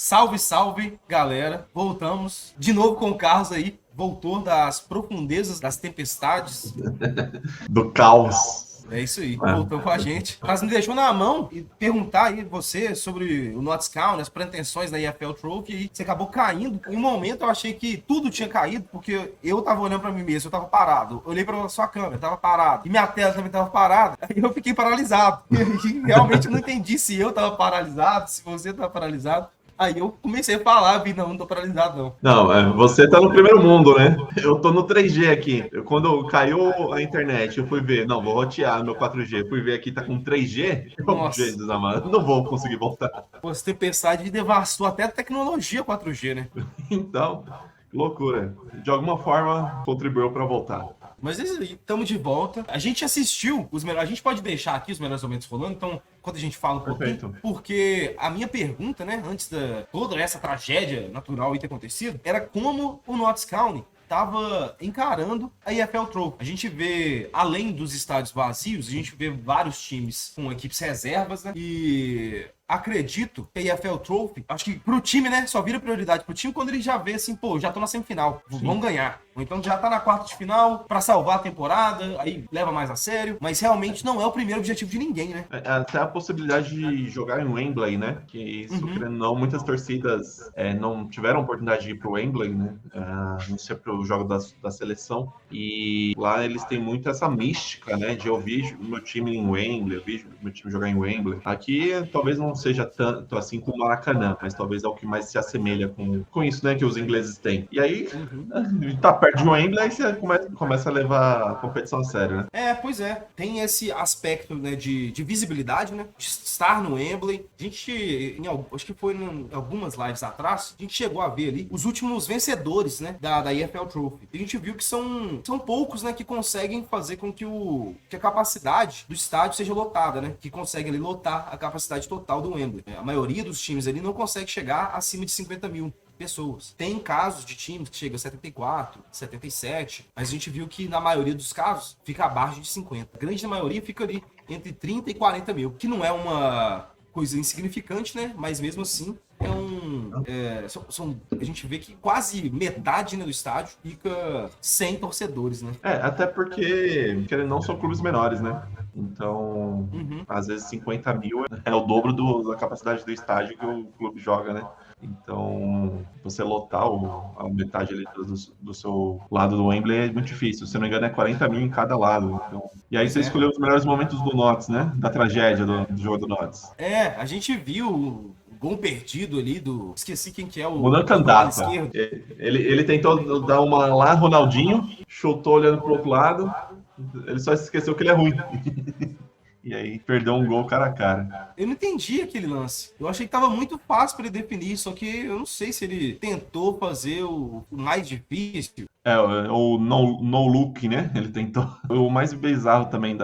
Salve, salve, galera. Voltamos de novo com o Carlos aí. Voltou das profundezas das tempestades. Do caos. É isso aí, É. voltou com a gente. Mas me deixou na mão e perguntar aí você sobre o Notts County, as pretensões da EFL Trophy, e você acabou caindo. Em um momento eu achei que tudo tinha caído, porque eu tava olhando pra mim mesmo, eu tava parado. Olhei pra sua câmera, tava parado. E minha tela também tava parada. Aí eu fiquei paralisado. E realmente não entendi se eu tava paralisado, se você tava paralisado. Aí eu comecei a falar, vi, não tô paralisado não. Não, você tá no primeiro mundo, né? Eu tô no 3G aqui. Quando caiu a internet, eu fui ver. Não, vou rotear meu 4G. Fui ver aqui, tá com 3G. Oh, Nossa, Jesus amado, não vou conseguir voltar. pô, essa tempestade devastou até a tecnologia 4G, né? Então, loucura. De alguma forma, contribuiu para voltar. Mas estamos de volta. A gente assistiu os melhores. A gente pode deixar aqui os melhores momentos rolando, então, quando a gente fala um pouquinho, Perfeito. porque a minha pergunta, né, antes de toda essa tragédia natural ter acontecido, era como o Notts County estava encarando a EFL Trophy. A gente vê, além dos estádios vazios, a gente vê vários times com equipes reservas, né? E acredito que a EFL Trophy, acho que pro time, né, só vira prioridade pro time quando ele já vê assim, pô, já tô na semifinal, vamos ganhar. Ou então já tá na quarta de final pra salvar a temporada, aí leva mais a sério, mas realmente não é o primeiro objetivo de ninguém, né? Até a possibilidade de jogar em Wembley, né? Que isso, querendo ou não, muitas torcidas não tiveram oportunidade de ir para o Wembley, né? Não sei para o jogo da seleção. E lá eles têm muito essa mística, né? De eu vi o meu time em Wembley, eu vi o meu time jogar em Wembley. Aqui talvez não seja tanto assim como o Maracanã, mas talvez é o que mais se assemelha com isso, né? Que os ingleses têm. E aí, tá perto de Wembley, aí você começa a levar a competição a sério, né? Pois é. Tem esse aspecto, né, de visibilidade, né? De estar no Wembley. A gente, acho que foi em algumas lives atrás, a gente chegou a ver ali os últimos vencedores, né, da EFL Trophy. E a gente viu que são poucos, né, que conseguem fazer com que a capacidade do estádio seja lotada, né? Que conseguem ali lotar a capacidade total do Wembley. A maioria dos times ali não consegue chegar acima de 50 mil pessoas. Tem casos de times que chegam a 74, 77, mas a gente viu que na maioria dos casos fica abaixo de 50. A grande maioria fica ali entre 30 e 40 mil, que não é uma coisa insignificante, né? Mas mesmo assim a gente vê que quase metade, né, do estádio fica sem torcedores, né? Até porque, querendo ou não, são clubes menores, né? Então, às vezes 50 mil é o dobro da capacidade do estádio que o clube joga, né? Então, você lotar a metade ali do seu lado do Wembley é muito difícil. Se não me engano, é 40 mil em cada lado. Então... E aí você escolheu os melhores momentos do Notts, né? Da tragédia do jogo do Notts. A gente viu o gol perdido ali do... Esqueci quem que é o Monancandapa. esquerdo. Ele tentou dar uma lá, Ronaldinho, chutou olhando pro outro lado. Ele só esqueceu que ele é ruim. E aí perdeu um gol cara a cara. Eu não entendi aquele lance. Eu achei que tava muito fácil para ele definir, só que eu não sei se ele tentou fazer o mais difícil. O no look, né? Ele tentou. O mais bizarro também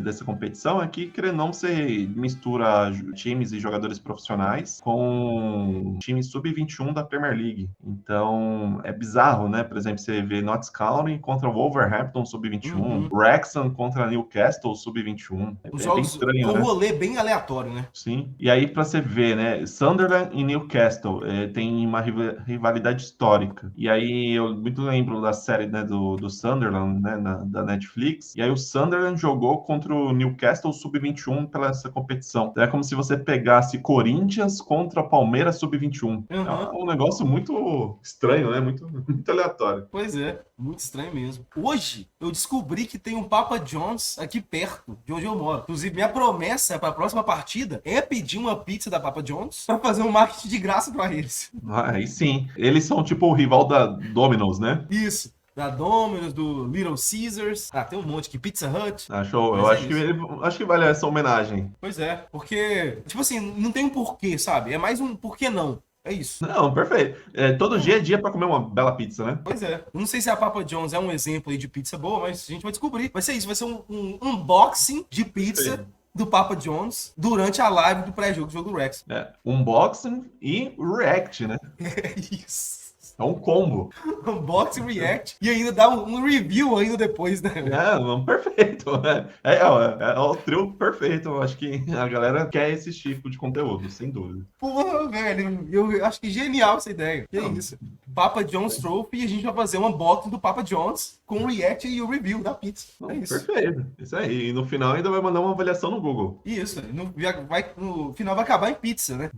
dessa competição é que, querendo ou não, você mistura times e jogadores profissionais com times sub-21 da Premier League. Então, é bizarro, né? Por exemplo, você vê Notts County contra o Wolverhampton sub-21, Wrexham contra Newcastle sub-21. Os Bem jogos estranho, um né? rolê bem aleatório, né? Sim. E aí, para você ver, né? Sunderland e Newcastle tem uma rivalidade histórica. E aí, eu muito lembro da série, né, do Sunderland, né, da Netflix. E aí, o Sunderland jogou contra o Newcastle Sub-21 pela essa competição. É como se você pegasse Corinthians contra Palmeiras Sub-21. É um negócio muito estranho, né? Muito aleatório. Pois é, muito estranho mesmo. Hoje, eu descobri que tem um Papa John's aqui perto de onde eu moro. Inclusive, minha promessa para a próxima partida é pedir uma pizza da Papa John's para fazer um marketing de graça para eles. Aí sim. Eles são tipo o rival da Domino's, né? Isso. Da Domino's, do Little Caesars. Tem um monte aqui. Pizza Hut. Show. Eu acho que vale essa homenagem. Pois é, porque, tipo assim, não tem um porquê, sabe? É mais um porquê não. É isso. Não, perfeito. Todo dia é dia para comer uma bela pizza, né? Pois é. Eu não sei se a Papa John's é um exemplo aí de pizza boa, mas a gente vai descobrir. Vai ser isso, vai ser um unboxing de pizza. Sim. Do Papa John's durante a live do pré-jogo do jogo do Rex. Unboxing e react, né? É isso. É um combo. Unboxing, react e ainda dá um review ainda depois, né? Perfeito. É o trio perfeito. Eu acho que a galera quer esse tipo de conteúdo, sem dúvida. Porra, velho, eu acho que genial essa ideia. Que isso? Papa John's Trophy e a gente vai fazer um unboxing do Papa John's com o react e o review da pizza. É isso. Perfeito. Isso aí. E no final ainda vai mandar uma avaliação no Google. Isso, no final vai acabar em pizza, né?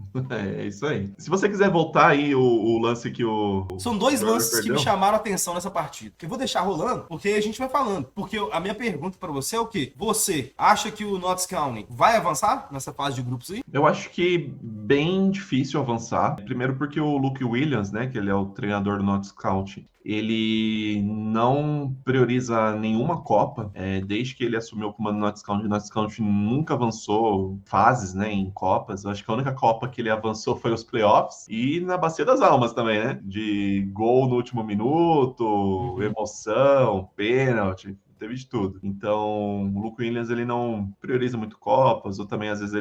É isso aí. Se você quiser voltar aí o lance que o São dois Jordan lances que me perdeu. chamaram a atenção nessa partida. Que eu vou deixar rolando, porque a gente vai falando. Porque a minha pergunta pra você é o quê? Você acha que o Notts County vai avançar nessa fase de grupos aí? Eu acho que bem difícil avançar. Primeiro porque o Luke Williams, né, que ele é o treinador do Notts County, ele não prioriza nenhuma Copa. Desde que ele assumiu o comando do Notts County nunca avançou fases, né, em Copas. Eu acho que a única Copa que ele avançou foi os playoffs e na Bacia das Almas também, né? De gol no último minuto, emoção, pênalti. Teve de tudo. Então, o Luke Williams, ele não prioriza muito Copas, ou também, às vezes,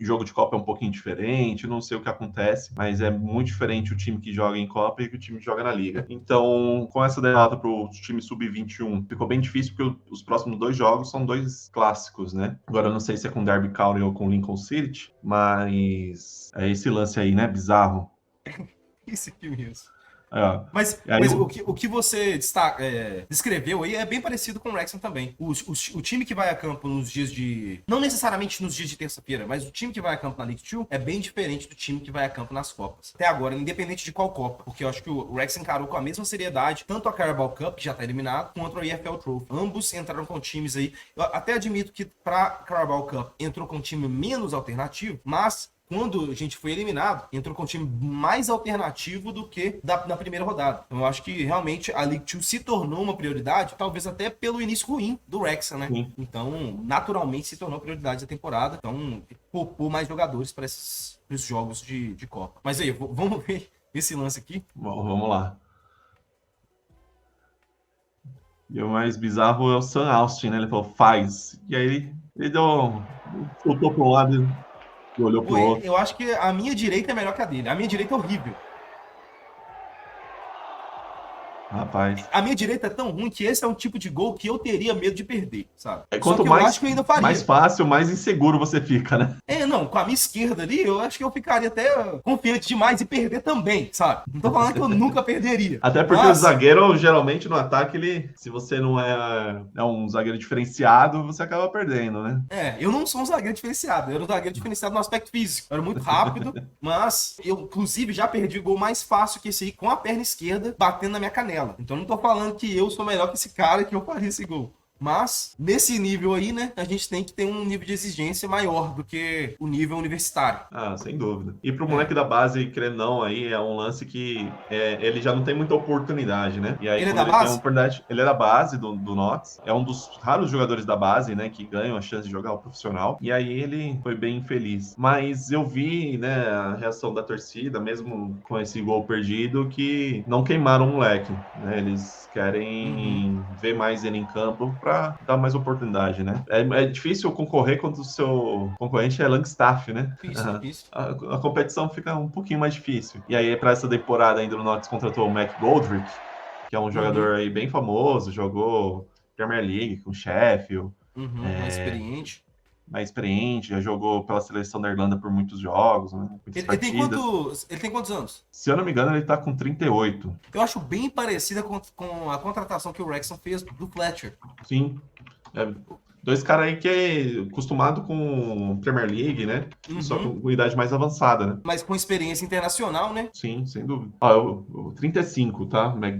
o jogo de Copa é um pouquinho diferente, não sei o que acontece, mas é muito diferente o time que joga em Copa e o time que joga na Liga. Então, com essa derrota para o time Sub-21, ficou bem difícil, porque os próximos 2 jogos são 2 clássicos, né? Agora, eu não sei se é com Derby County ou com Lincoln City, mas é esse lance aí, né? Bizarro. Isso aqui mesmo. É. Mas o que você descreveu aí é bem parecido com o Wrexham também. O time que vai a campo nos dias de... Não necessariamente nos dias de terça-feira, mas o time que vai a campo na League 2 é bem diferente do time que vai a campo nas Copas. Até agora, independente de qual Copa. Porque eu acho que o Wrexham encarou com a mesma seriedade tanto a Carabao Cup, que já tá eliminado, quanto a EFL Trophy. Ambos entraram com times aí... Eu até admito que pra Carabao Cup entrou com um time menos alternativo, mas... Quando a gente foi eliminado, entrou com um time mais alternativo do que na primeira rodada. Então eu acho que realmente a League 2 se tornou uma prioridade, talvez até pelo início ruim do Wrexham, né? Sim. Então, naturalmente se tornou prioridade da temporada. Então, poupou mais jogadores para esses jogos de Copa. Mas aí, vamos ver esse lance aqui. Bom, vamos lá. E o mais bizarro é o Sam Austin, né? Ele falou, faz. E aí ele soltou para um lado e olhou para o outro. Eu acho que a minha direita é melhor que a dele. A minha direita é horrível. Rapaz. A minha direita é tão ruim que esse é um tipo de gol que eu teria medo de perder, sabe? Quanto Só que eu acho que eu ainda faria. mais fácil, mais inseguro você fica, né? Não, com a minha esquerda ali, eu acho que eu ficaria até confiante demais em perder também, sabe? Não tô falando que eu nunca perderia. Até porque o zagueiro, geralmente, no ataque, se você não é um zagueiro diferenciado, você acaba perdendo, né? Eu não sou um zagueiro diferenciado. Eu era um zagueiro diferenciado no aspecto físico. Eu era muito rápido, mas eu, inclusive, já perdi o gol mais fácil que esse aí, com a perna esquerda, batendo na minha canela. Então não tô falando que eu sou melhor que esse cara e que eu faria esse gol. Mas, nesse nível aí, né, a gente tem que ter um nível de exigência maior do que o nível universitário. Ah, sem dúvida. E pro moleque da base, querendo não, aí é um lance que ele já não tem muita oportunidade, né? E aí, Ele é quando da ele tem base? uma oportunidade, ele é da base do Notts, é um dos raros jogadores da base, né, que ganham a chance de jogar o profissional. E aí ele foi bem infeliz. Mas eu vi, né, a reação da torcida, mesmo com esse gol perdido, que não queimaram o moleque, né? Eles querem ver mais ele em campo para dar mais oportunidade, né? É difícil concorrer quando o seu concorrente é Langstaff, né? Difícil. A competição fica um pouquinho mais difícil. E aí, para essa temporada ainda, o Notts contratou o Mac Goldrick, que é um jogador aí bem famoso, jogou Premier League com Sheffield. Mais experiente. Mais experiente, já jogou pela seleção da Irlanda por muitos jogos, né? Ele tem quantos anos? Se eu não me engano, ele tá com 38. Eu acho bem parecida com a contratação que o Wrexham fez do Fletcher. Sim. Dois caras aí que é acostumado com Premier League, né? Só com idade mais avançada, né? Mas com experiência internacional, né? Sim, sem dúvida. O 35, tá? Mac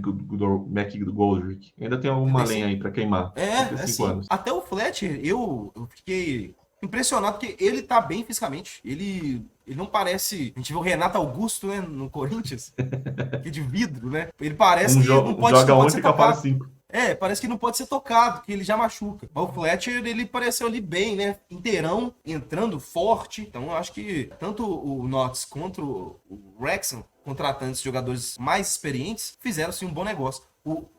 Goldrick. Ainda tem alguma lenha aí pra queimar. 35 anos. Até o Fletcher, eu fiquei impressionado porque ele tá bem fisicamente. Ele não parece... A gente viu o Renato Augusto, né? No Corinthians. Que de vidro, né? Ele parece que não pode ser tocado. 5. Parece que não pode ser tocado, que ele já machuca. Mas o Fletcher, ele pareceu ali bem, né? Inteirão, entrando forte. Então, eu acho que tanto o Notts quanto o Wrexham, contratando esses jogadores mais experientes, fizeram, sim, um bom negócio.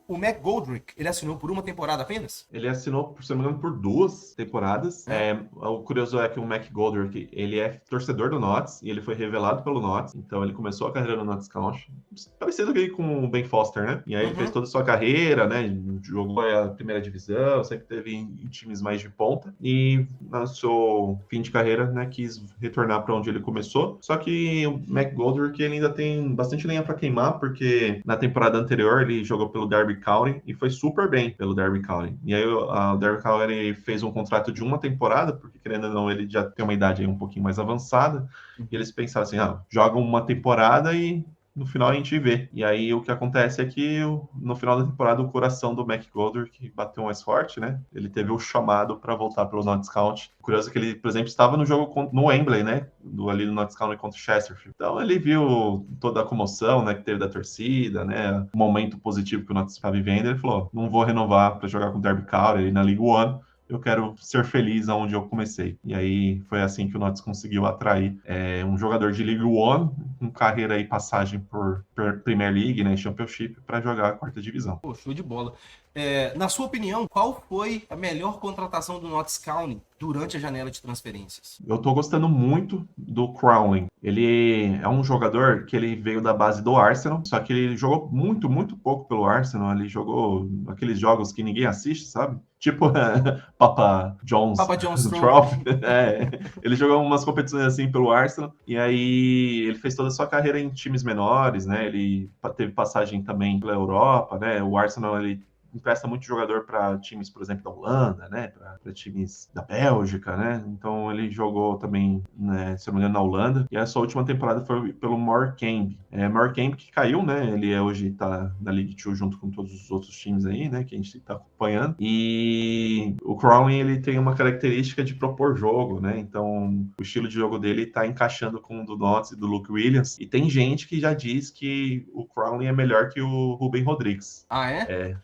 o McGoldrick, ele assinou por uma temporada apenas? Ele assinou, se não me engano, por 2 temporadas. O curioso é que o McGoldrick, ele é torcedor do Notts e ele foi revelado pelo Notts. Então ele começou a carreira no Notts County, parecido aqui com o Ben Foster, né? E aí ele fez toda a sua carreira, né? Jogou a primeira divisão, sempre teve em times mais de ponta. E no seu fim de carreira, né, quis retornar para onde ele começou. Só que o McGoldrick, ele ainda tem bastante lenha para queimar, porque na temporada anterior ele jogou pelo Derby County e foi super bem pelo Derby County. E aí o Derby County fez um contrato de uma temporada, porque querendo ou não, ele já tem uma idade aí um pouquinho mais avançada. E eles pensaram assim, joga uma temporada e no final a gente vê. E aí o que acontece é que no final da temporada o coração do McGoldrick bateu mais forte, né? Ele teve o chamado para voltar pelo Notts County. Curioso que ele, por exemplo, estava no jogo no Wembley, né? Ali no Notts County contra o Chesterfield. Então ele viu toda a comoção, né, que teve da torcida, né? O momento positivo que o Notts está vivendo. Ele falou: não vou renovar para jogar com o Derby County ali na League One. Eu quero ser feliz aonde eu comecei. E aí foi assim que o Notts conseguiu atrair um jogador de League One, com carreira e passagem por Premier League, né, Championship, para jogar a quarta divisão. Pô, show de bola. Na sua opinião, qual foi a melhor contratação do Notts County durante a janela de transferências? Eu tô gostando muito do Crowley. Ele é um jogador que ele veio da base do Arsenal, só que ele jogou muito, muito pouco pelo Arsenal. Ele jogou aqueles jogos que ninguém assiste, sabe? Tipo Papa John's Trophy. Ele jogou umas competições assim pelo Arsenal, e aí ele fez toda a sua carreira em times menores, né? Ele teve passagem também pela Europa, né? O Arsenal, ele empresta muito jogador para times, por exemplo, da Holanda, né? Para times da Bélgica, né? Então ele jogou também, né, se não me engano, na Holanda. E a sua última temporada foi pelo Morecambe. Morecambe que caiu, né? Ele hoje está na League 2 junto com todos os outros times aí, né? Que a gente está acompanhando. E o Crowley, ele tem uma característica de propor jogo, né? Então o estilo de jogo dele está encaixando com o do Notts e do Luke Williams. E tem gente que já diz que o Crowley é melhor que o Ruben Rodrigues. Ah, é?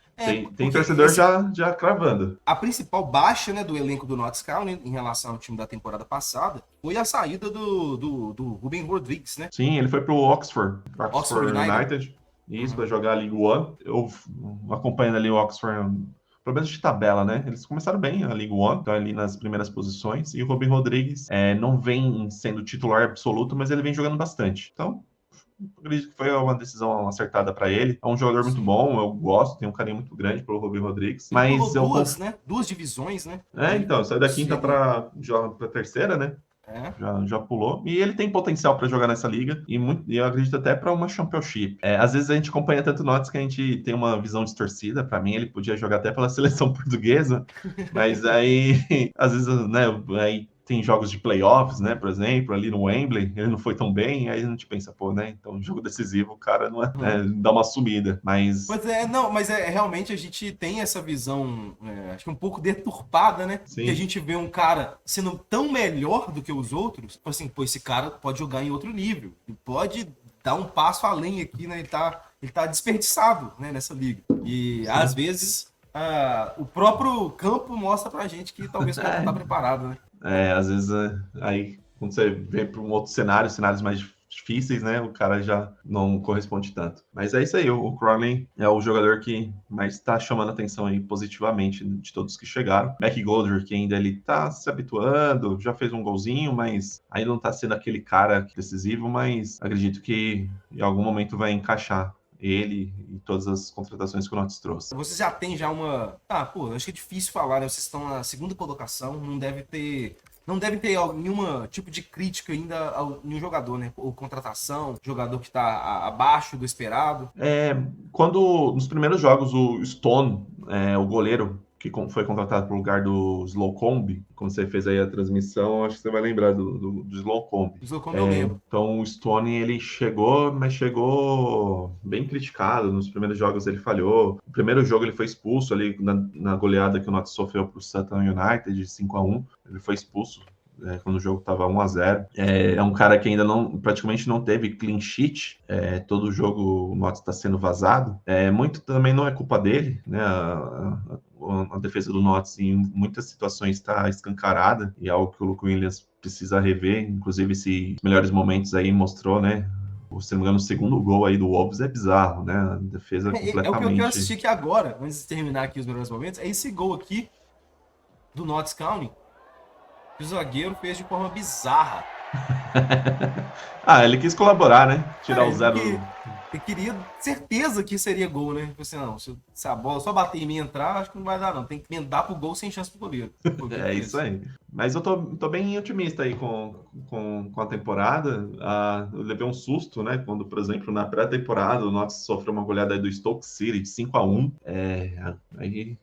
Tem torcedor já cravando. A principal baixa, né, do elenco do Notts County em relação ao time da temporada passada foi a saída do Ruben Rodrigues, né? Sim, ele foi pro Oxford United. Isso, para jogar a League One. Eu acompanhando ali o Oxford, pelo menos de tabela, né? Eles começaram bem a League One, estão ali nas primeiras posições. E o Ruben Rodrigues não vem sendo titular absoluto, mas ele vem jogando bastante. Então, acredito que foi uma decisão acertada para ele. É um jogador muito bom, eu gosto, tenho um carinho muito grande pelo Ruben Rodrigues. Ele mas pulou duas divisões, né? Então, saiu da quinta para a terceira, né? Já pulou. E ele tem potencial para jogar nessa liga. E eu acredito até para uma Championship. Às vezes a gente acompanha tanto Notts que a gente tem uma visão distorcida. Para mim, ele podia jogar até pela seleção portuguesa. Mas aí, às vezes, né? Aí tem jogos de playoffs, né? Por exemplo, ali no Wembley, ele não foi tão bem. Aí a gente pensa, pô, né? Então, jogo decisivo, o cara não dá uma sumida. Mas. Pois mas realmente a gente tem essa visão, acho que um pouco deturpada, né? Sim. Que a gente vê um cara sendo tão melhor do que os outros, assim, pô, esse cara pode jogar em outro nível. Ele pode dar um passo além aqui, né? Ele tá desperdiçado, né, nessa liga. E sim, às vezes o próprio campo mostra pra gente que talvez o cara não tá preparado, né? Às vezes, aí, quando você vem para um outro cenários mais difíceis, né, o cara já não corresponde tanto. Mas é isso aí, o Crowley é o jogador que mais está chamando a atenção aí positivamente de todos que chegaram. McGoldrick, que ainda ele tá se habituando, já fez um golzinho, mas ainda não tá sendo aquele cara decisivo, mas acredito que em algum momento vai encaixar ele e todas as contratações que o Notts trouxe. Vocês já tem uma... acho que é difícil falar, né? Vocês estão na segunda colocação, não deve ter nenhum tipo de crítica ainda ao nenhum jogador, né? Ou contratação, jogador que está abaixo do esperado. Quando, nos primeiros jogos, o Stone, o goleiro, que foi contratado para o lugar do Slocombe, quando você fez aí a transmissão, acho que você vai lembrar do Slocombe. O Slocombe eu lembro. Então o Stone, ele chegou bem criticado. Nos primeiros jogos ele falhou. No primeiro jogo ele foi expulso ali na goleada que o Notts sofreu para o Sutton United de 5-1. Ele foi expulso quando o jogo estava 1-0. É um cara que ainda praticamente não teve clean sheet. Todo jogo o Notts está sendo vazado. Muito também não é culpa dele, né? A defesa do Notts em muitas situações está escancarada e é algo que o Luke Williams precisa rever. Inclusive, esses melhores momentos aí mostrou, né? se não me engano, o segundo gol aí do Wolves é bizarro, né? A defesa É o que eu quero completamente... assistir aqui agora, antes de terminar aqui os melhores momentos, é esse gol aqui do Notts County, que o zagueiro fez de forma bizarra. Ah, ele quis colaborar, né? Tirar É, o zero. ele queria certeza que seria gol, né? Tipo assim, não, se a bola só bater em mim e entrar, acho que não vai dar, não. Tem que emendar pro gol sem chance pro goleiro. Foi o que ele É isso fez. aí. Mas eu tô bem otimista aí com a temporada. Eu levei um susto, né? Quando, por exemplo, na pré-temporada o Notts sofreu uma goleada aí do Stoke City de 5-1. Aí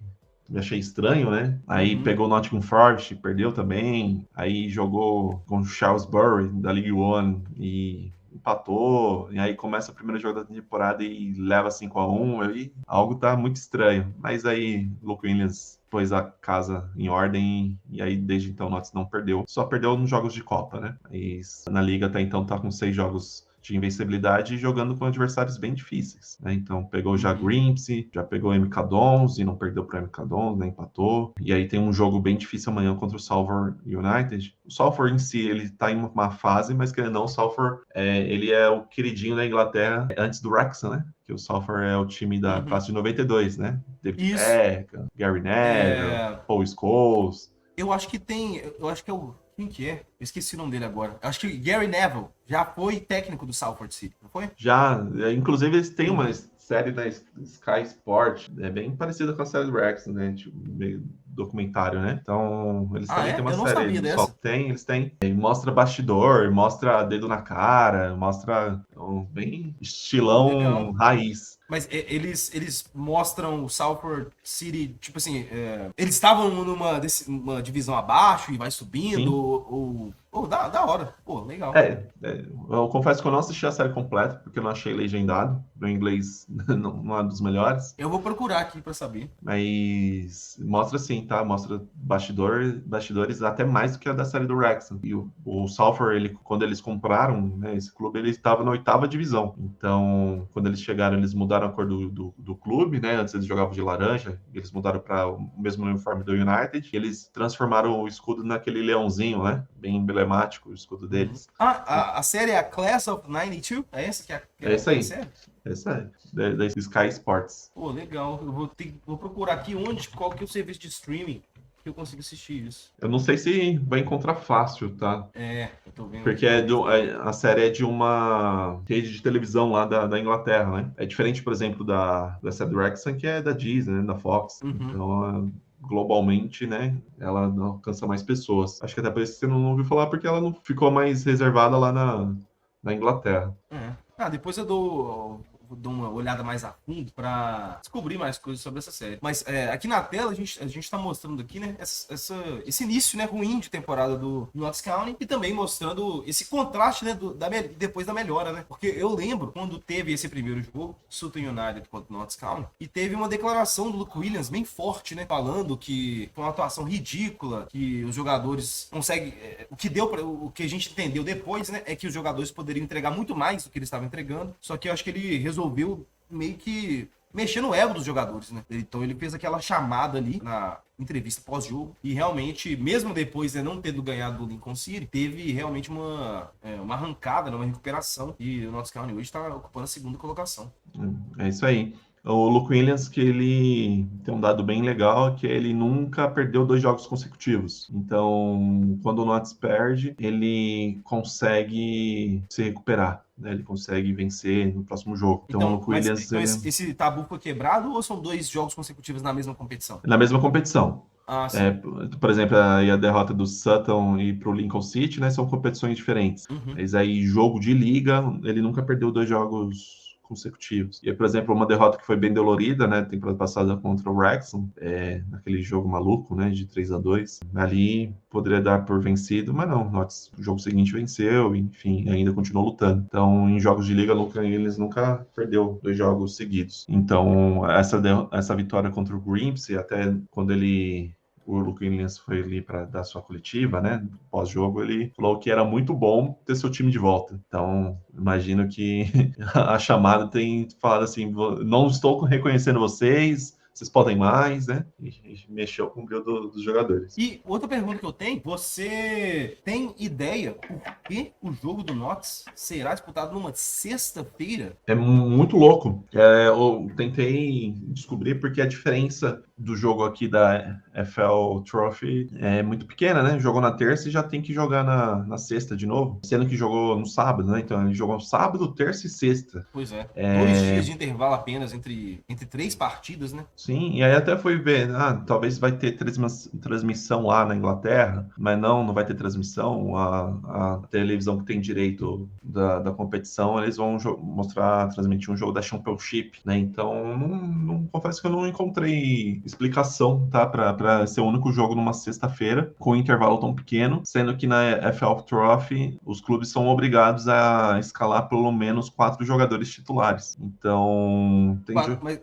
me achei estranho, né? Aí Uhum. pegou o Nottingham Forest, perdeu também. Aí jogou com o Shrewsbury da League One e empatou. E aí começa o primeiro jogo da temporada e leva 5-1. Aí algo tá muito estranho. Mas aí Luke Williams pôs a casa em ordem e aí desde então o Notts não perdeu. Só perdeu nos jogos de Copa, né? E na Liga até então tá com 6 jogos de invencibilidade e jogando com adversários bem difíceis, né? Então pegou já Uhum. Grimsby, já pegou o MK Dons e não perdeu para o MK Dons, né? Empatou. E aí tem um jogo bem difícil amanhã contra o Salford United. O Salford em si, ele tá em uma fase, mas querendo ou não, o Salford, ele é o queridinho da Inglaterra antes do Wrexham, né? Que o Salford é o time da Uhum. classe de 92, né? David Isso. Beckham, Gary Neville, É, Paul Scholes. eu acho que tem. Eu acho que é o. Quem que é? Eu esqueci o nome dele agora. Eu acho que Gary Neville já foi técnico do Salford City, não foi? Já, inclusive, eles têm uma Uhum. série da Sky Sport, é bem parecida com a série do Rex, né? Tipo, meio documentário, né? Então, eles Ah, também têm é? uma Eu não série sabia do Sol. dessa. Eles têm. E mostra bastidor, mostra dedo na cara, mostra bem Pô, estilão legal. raiz. Mas eles mostram o Salford City, tipo assim, eles estavam uma divisão abaixo e vai subindo, Sim. da hora. Pô, legal. Eu confesso que eu não assisti a série completa, porque eu não achei legendado. Meu inglês não é dos melhores. Eu vou procurar aqui pra saber. Mas mostra sim, tá? Mostra bastidores até mais do que a da série do Wrexham. E o Salford, quando eles compraram, né, esse clube, ele estava na 8ª divisão. Então, quando eles chegaram, eles mudaram a cor do clube, né? Antes eles jogavam de laranja, eles mudaram para o mesmo uniforme do United. E eles transformaram o escudo naquele leãozinho, né? Bem emblemático, o escudo Uhum. deles. Ah, a série é a Class of 92? É essa que é, É isso que é a aí. série? É isso aí. Da Sky Sports. Pô, legal. Eu vou procurar aqui qual que é o serviço de streaming que eu consigo assistir isso. Eu não sei se vai encontrar fácil, tá? É, eu tô vendo Porque aqui, talvez não. a série é de uma rede de televisão lá da Inglaterra, né? É diferente, por exemplo, da série do Wrexham, que é da Disney, né? Da Fox. Uhum. Então, globalmente, né? Ela não alcança mais pessoas. Acho que até por isso que você não ouviu falar, porque ela não ficou mais reservada lá na Inglaterra. É. Ah, depois eu dou uma olhada mais a fundo pra descobrir mais coisas sobre essa série. Mas aqui na tela a gente tá mostrando aqui, né, esse início, né, ruim de temporada do Notts County e também mostrando esse contraste, né, depois da melhora, né? Porque eu lembro quando teve esse primeiro jogo, Sutton United contra o Notts County, e teve uma declaração do Luke Williams bem forte, né, falando que foi uma atuação ridícula, que os jogadores conseguem, o que a gente entendeu depois, né, é que os jogadores poderiam entregar muito mais do que eles estavam entregando, só que eu acho que ele resolveu meio que mexer no ego dos jogadores, né? Então ele fez aquela chamada ali na entrevista pós-jogo e realmente, mesmo depois de não tendo ganhado do Lincoln City, teve realmente uma arrancada, né, uma recuperação e o Notts County hoje está ocupando a segunda colocação. É isso aí. O Luke Williams, que ele tem um dado bem legal, que ele nunca perdeu 2 jogos consecutivos. Então, quando o Notts perde, ele consegue se recuperar, né? Ele consegue vencer no próximo jogo. Então, o Então, Luke mas Williams, então ele esse tabu foi quebrado ou são 2 jogos consecutivos na mesma competição? é na mesma competição. Ah, É, sim. por exemplo, aí a derrota do Sutton e para o Lincoln City, né, são competições diferentes. Uhum. Mas aí, jogo de liga, ele nunca perdeu 2 jogos consecutivos. E, por exemplo, uma derrota que foi bem dolorida, né, temporada passada contra o Wrexham, naquele jogo maluco, né, de 3-2. Ali poderia dar por vencido, mas não. O jogo seguinte venceu, enfim, ainda continuou lutando. Então, em jogos de liga, eles nunca perdeu 2 jogos seguidos. Então, essa vitória contra o Grimsby, até quando o Luke Williams foi ali para dar sua coletiva, né? Pós-jogo, ele falou que era muito bom ter seu time de volta. Então, imagino que a chamada tem falado assim: não estou reconhecendo vocês, vocês podem mais, né? E mexeu com o brilho dos jogadores. E outra pergunta que eu tenho, você tem ideia por que o jogo do Notts será disputado numa sexta-feira? É muito louco. Eu tentei descobrir porque a diferença do jogo aqui da FL Trophy é muito pequena, né? Jogou na terça e já tem que jogar na sexta de novo, sendo que jogou no sábado, né? Então ele jogou sábado, terça e sexta. Pois é. 2 dias de intervalo apenas entre 3 partidas, né? Sim, e aí até fui ver, talvez vai ter transmissão lá na Inglaterra, mas não vai ter transmissão. A televisão que tem direito da competição, eles vão transmitir um jogo da Championship, né? Então, confesso que eu não encontrei explicação, tá? Para ser o único jogo numa sexta-feira, com um intervalo tão pequeno, sendo que na FL Trophy os clubes são obrigados a escalar pelo menos 4 jogadores titulares. Então, Mas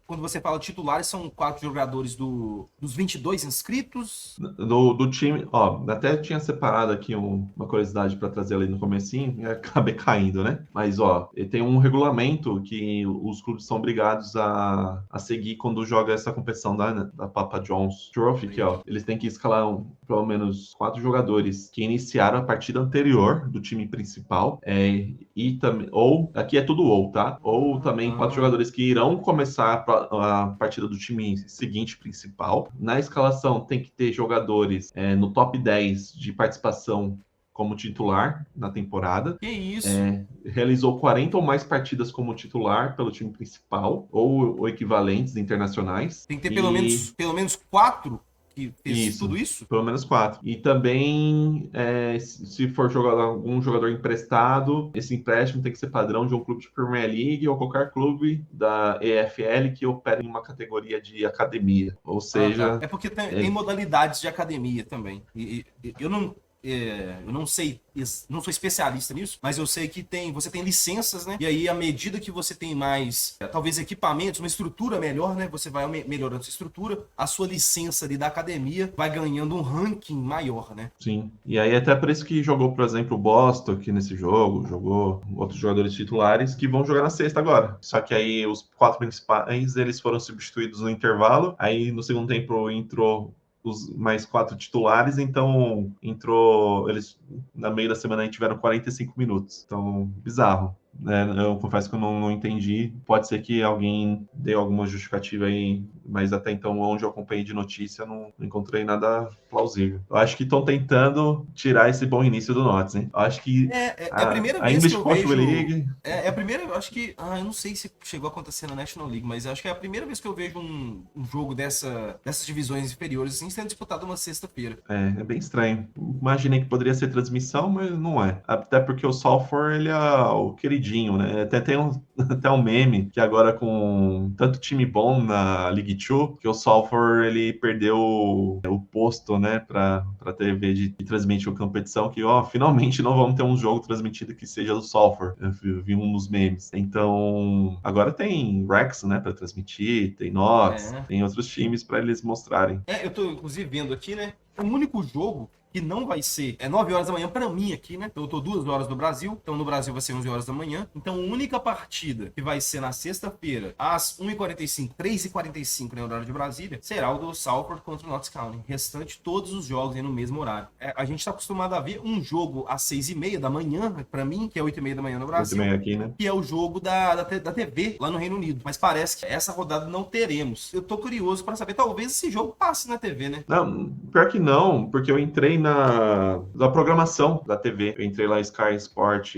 quando você fala titulares, são 4 jogadores dos 22 inscritos? do time, ó, até tinha separado aqui uma curiosidade para trazer ali no comecinho e acabei caindo, né? Mas, ó, tem um regulamento que os clubes são obrigados a seguir quando joga essa competição da Papa John's Trophy, que, ó, eles têm que escalar pelo menos 4 jogadores que iniciaram a partida anterior do time principal, e também, ou, aqui é tudo ou, tá? Ou também 4 jogadores que irão começar a partida do time seguinte principal. Na escalação tem que ter jogadores no top 10 de participação como titular na temporada. Que isso? Realizou 40 ou mais partidas como titular pelo time principal, ou equivalentes internacionais. Tem que ter pelo menos 4 que fez tudo isso? Pelo menos 4. E também, se for algum jogador emprestado, esse empréstimo tem que ser padrão de um clube de Premier League ou qualquer clube da EFL que opere em uma categoria de academia. Ou seja... É porque tem modalidades de academia também. E eu não sei, não sou especialista nisso, mas eu sei que você tem licenças, né? E aí, à medida que você tem mais, talvez equipamentos, uma estrutura melhor, né? Você vai melhorando sua estrutura, a sua licença ali da academia vai ganhando um ranking maior, né? Sim. E aí, até por isso que jogou, por exemplo, o Boston aqui nesse jogo, jogou outros jogadores titulares que vão jogar na sexta agora. Só que aí, os 4 principais, eles foram substituídos no intervalo. Aí, no segundo tempo, entrou os mais 4 titulares, então eles na meio da semana aí tiveram 45 minutos, então bizarro. Eu confesso que eu não entendi. Pode ser que alguém dê alguma justificativa aí, mas até então, onde eu acompanhei de notícia, não encontrei nada plausível. Eu acho que estão tentando tirar esse bom início do Notts, hein? Eu acho que a primeira vez English que eu Premier vejo... League... É a primeira, eu acho que... eu não sei se chegou a acontecer na National League, mas eu acho que é a primeira vez que eu vejo um jogo dessas divisões inferiores assim, sendo disputado uma sexta-feira. É bem estranho. Imaginei que poderia ser transmissão, mas não é. Até porque o Salford, ele é o queridinho, né? Até tem até um meme que agora com tanto time bom na League 2, que o Salford, ele perdeu o posto, né, pra TV de transmitir a competição, que, ó, finalmente não vamos ter um jogo transmitido que seja do Salford. Eu vi um nos memes. Então, agora tem Rex, né, pra transmitir, tem Notts, tem outros times pra eles mostrarem. Eu tô, inclusive, vendo aqui, né? O único jogo que não vai ser 9 horas da manhã para mim aqui, né? Então eu tô 2 horas no Brasil, então no Brasil vai ser 11 horas da manhã. Então a única partida que vai ser na sexta-feira, às 1h45, 3h45, né, horário de Brasília, será o do Salford contra o Notts County. Restante, todos os jogos aí no mesmo horário. A gente tá acostumado a ver um jogo às 6h30 da manhã, para mim, que é 8h30 da manhã no Brasil, 8h30 aqui, né? Que é o jogo da TV lá no Reino Unido. Mas parece que essa rodada não teremos. Eu tô curioso para saber, talvez esse jogo passe na TV, né? Não, pior que não, porque eu entrei na programação da TV. Eu entrei lá em Sky Sport,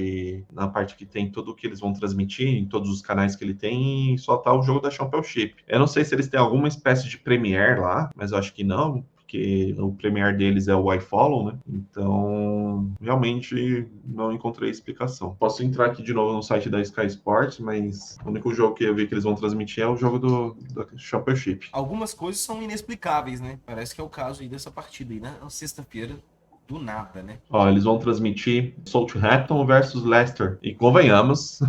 na parte que tem tudo que eles vão transmitir, em todos os canais que ele tem, e só tá o jogo da Championship. Eu não sei se eles têm alguma espécie de Premiere lá, mas eu acho que não, porque o Premiere deles é o iFollow, né? Então, realmente não encontrei explicação. Posso entrar aqui de novo no site da Sky Sports, mas o único jogo que eu vi que eles vão transmitir é o jogo da Championship. Algumas coisas são inexplicáveis, né? Parece que é o caso aí dessa partida aí, né? Na sexta-feira, do nada, né? Ó, eles vão transmitir Southampton versus Leicester. E convenhamos,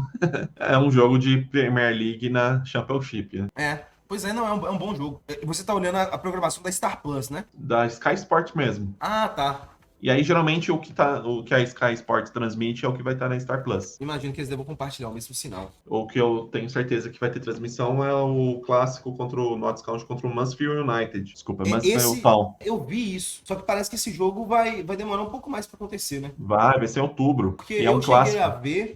é um jogo de Premier League na Championship, né? Pois é, não, é um bom jogo. Você tá olhando a programação da Star Plus, né? Da Sky Sport mesmo. Ah, tá. E aí, geralmente, o que a Sky Sports transmite é o que vai estar na Star Plus. Imagino que eles devam compartilhar o mesmo sinal. O que eu tenho certeza que vai ter transmissão é o clássico contra o Notts County contra o Mansfield United. Desculpa, Mansfield Esse, Town. eu vi isso. Só que parece que esse jogo vai demorar um pouco mais pra acontecer, né? Vai ser em outubro. Porque E é um clássico.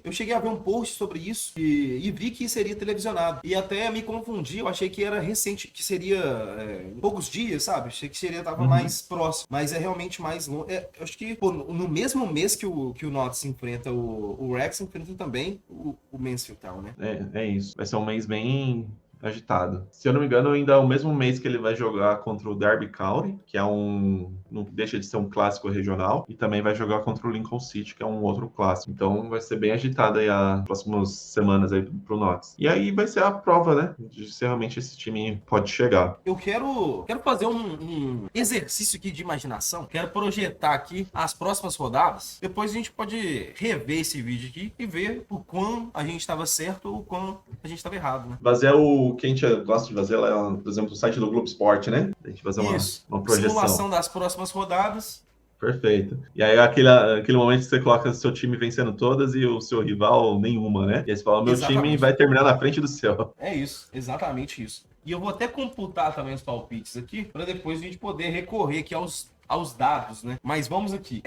eu cheguei a ver um post sobre isso e vi que seria televisionado. E até me confundi, eu achei que era recente, que seria em poucos dias, sabe? Achei que tava mais próximo. Mas é realmente mais longe. Eu acho que pô, no mesmo mês que o Notts enfrenta o Rex, enfrenta também o Mansfield Town, né? É isso. Vai ser um mês bem agitado. Se eu não me engano, ainda é o mesmo mês que ele vai jogar contra o Derby County, que é não deixa de ser um clássico regional, e também vai jogar contra o Lincoln City, que é um outro clássico. Então vai ser bem agitado aí as próximas semanas aí pro Notts. E aí vai ser a prova, né, de se realmente esse time pode chegar. Eu quero fazer um exercício aqui de imaginação. Quero projetar aqui as próximas rodadas. Depois a gente pode rever esse vídeo aqui e ver o quão a gente estava certo ou o quão a gente estava errado, né? Fazer o que a gente gosta de fazer lá, por exemplo, o site do Globo Esporte, né? A gente fazer uma projeção. Simulação das próximas rodadas. Perfeito. E aí aquele momento que você coloca o seu time vencendo todas e o seu rival nenhuma, né? E aí você fala, meu time vai terminar na frente do seu. É isso, exatamente isso. E eu vou até computar também os palpites aqui, para depois a gente poder recorrer aqui aos dados, né? Mas vamos aqui.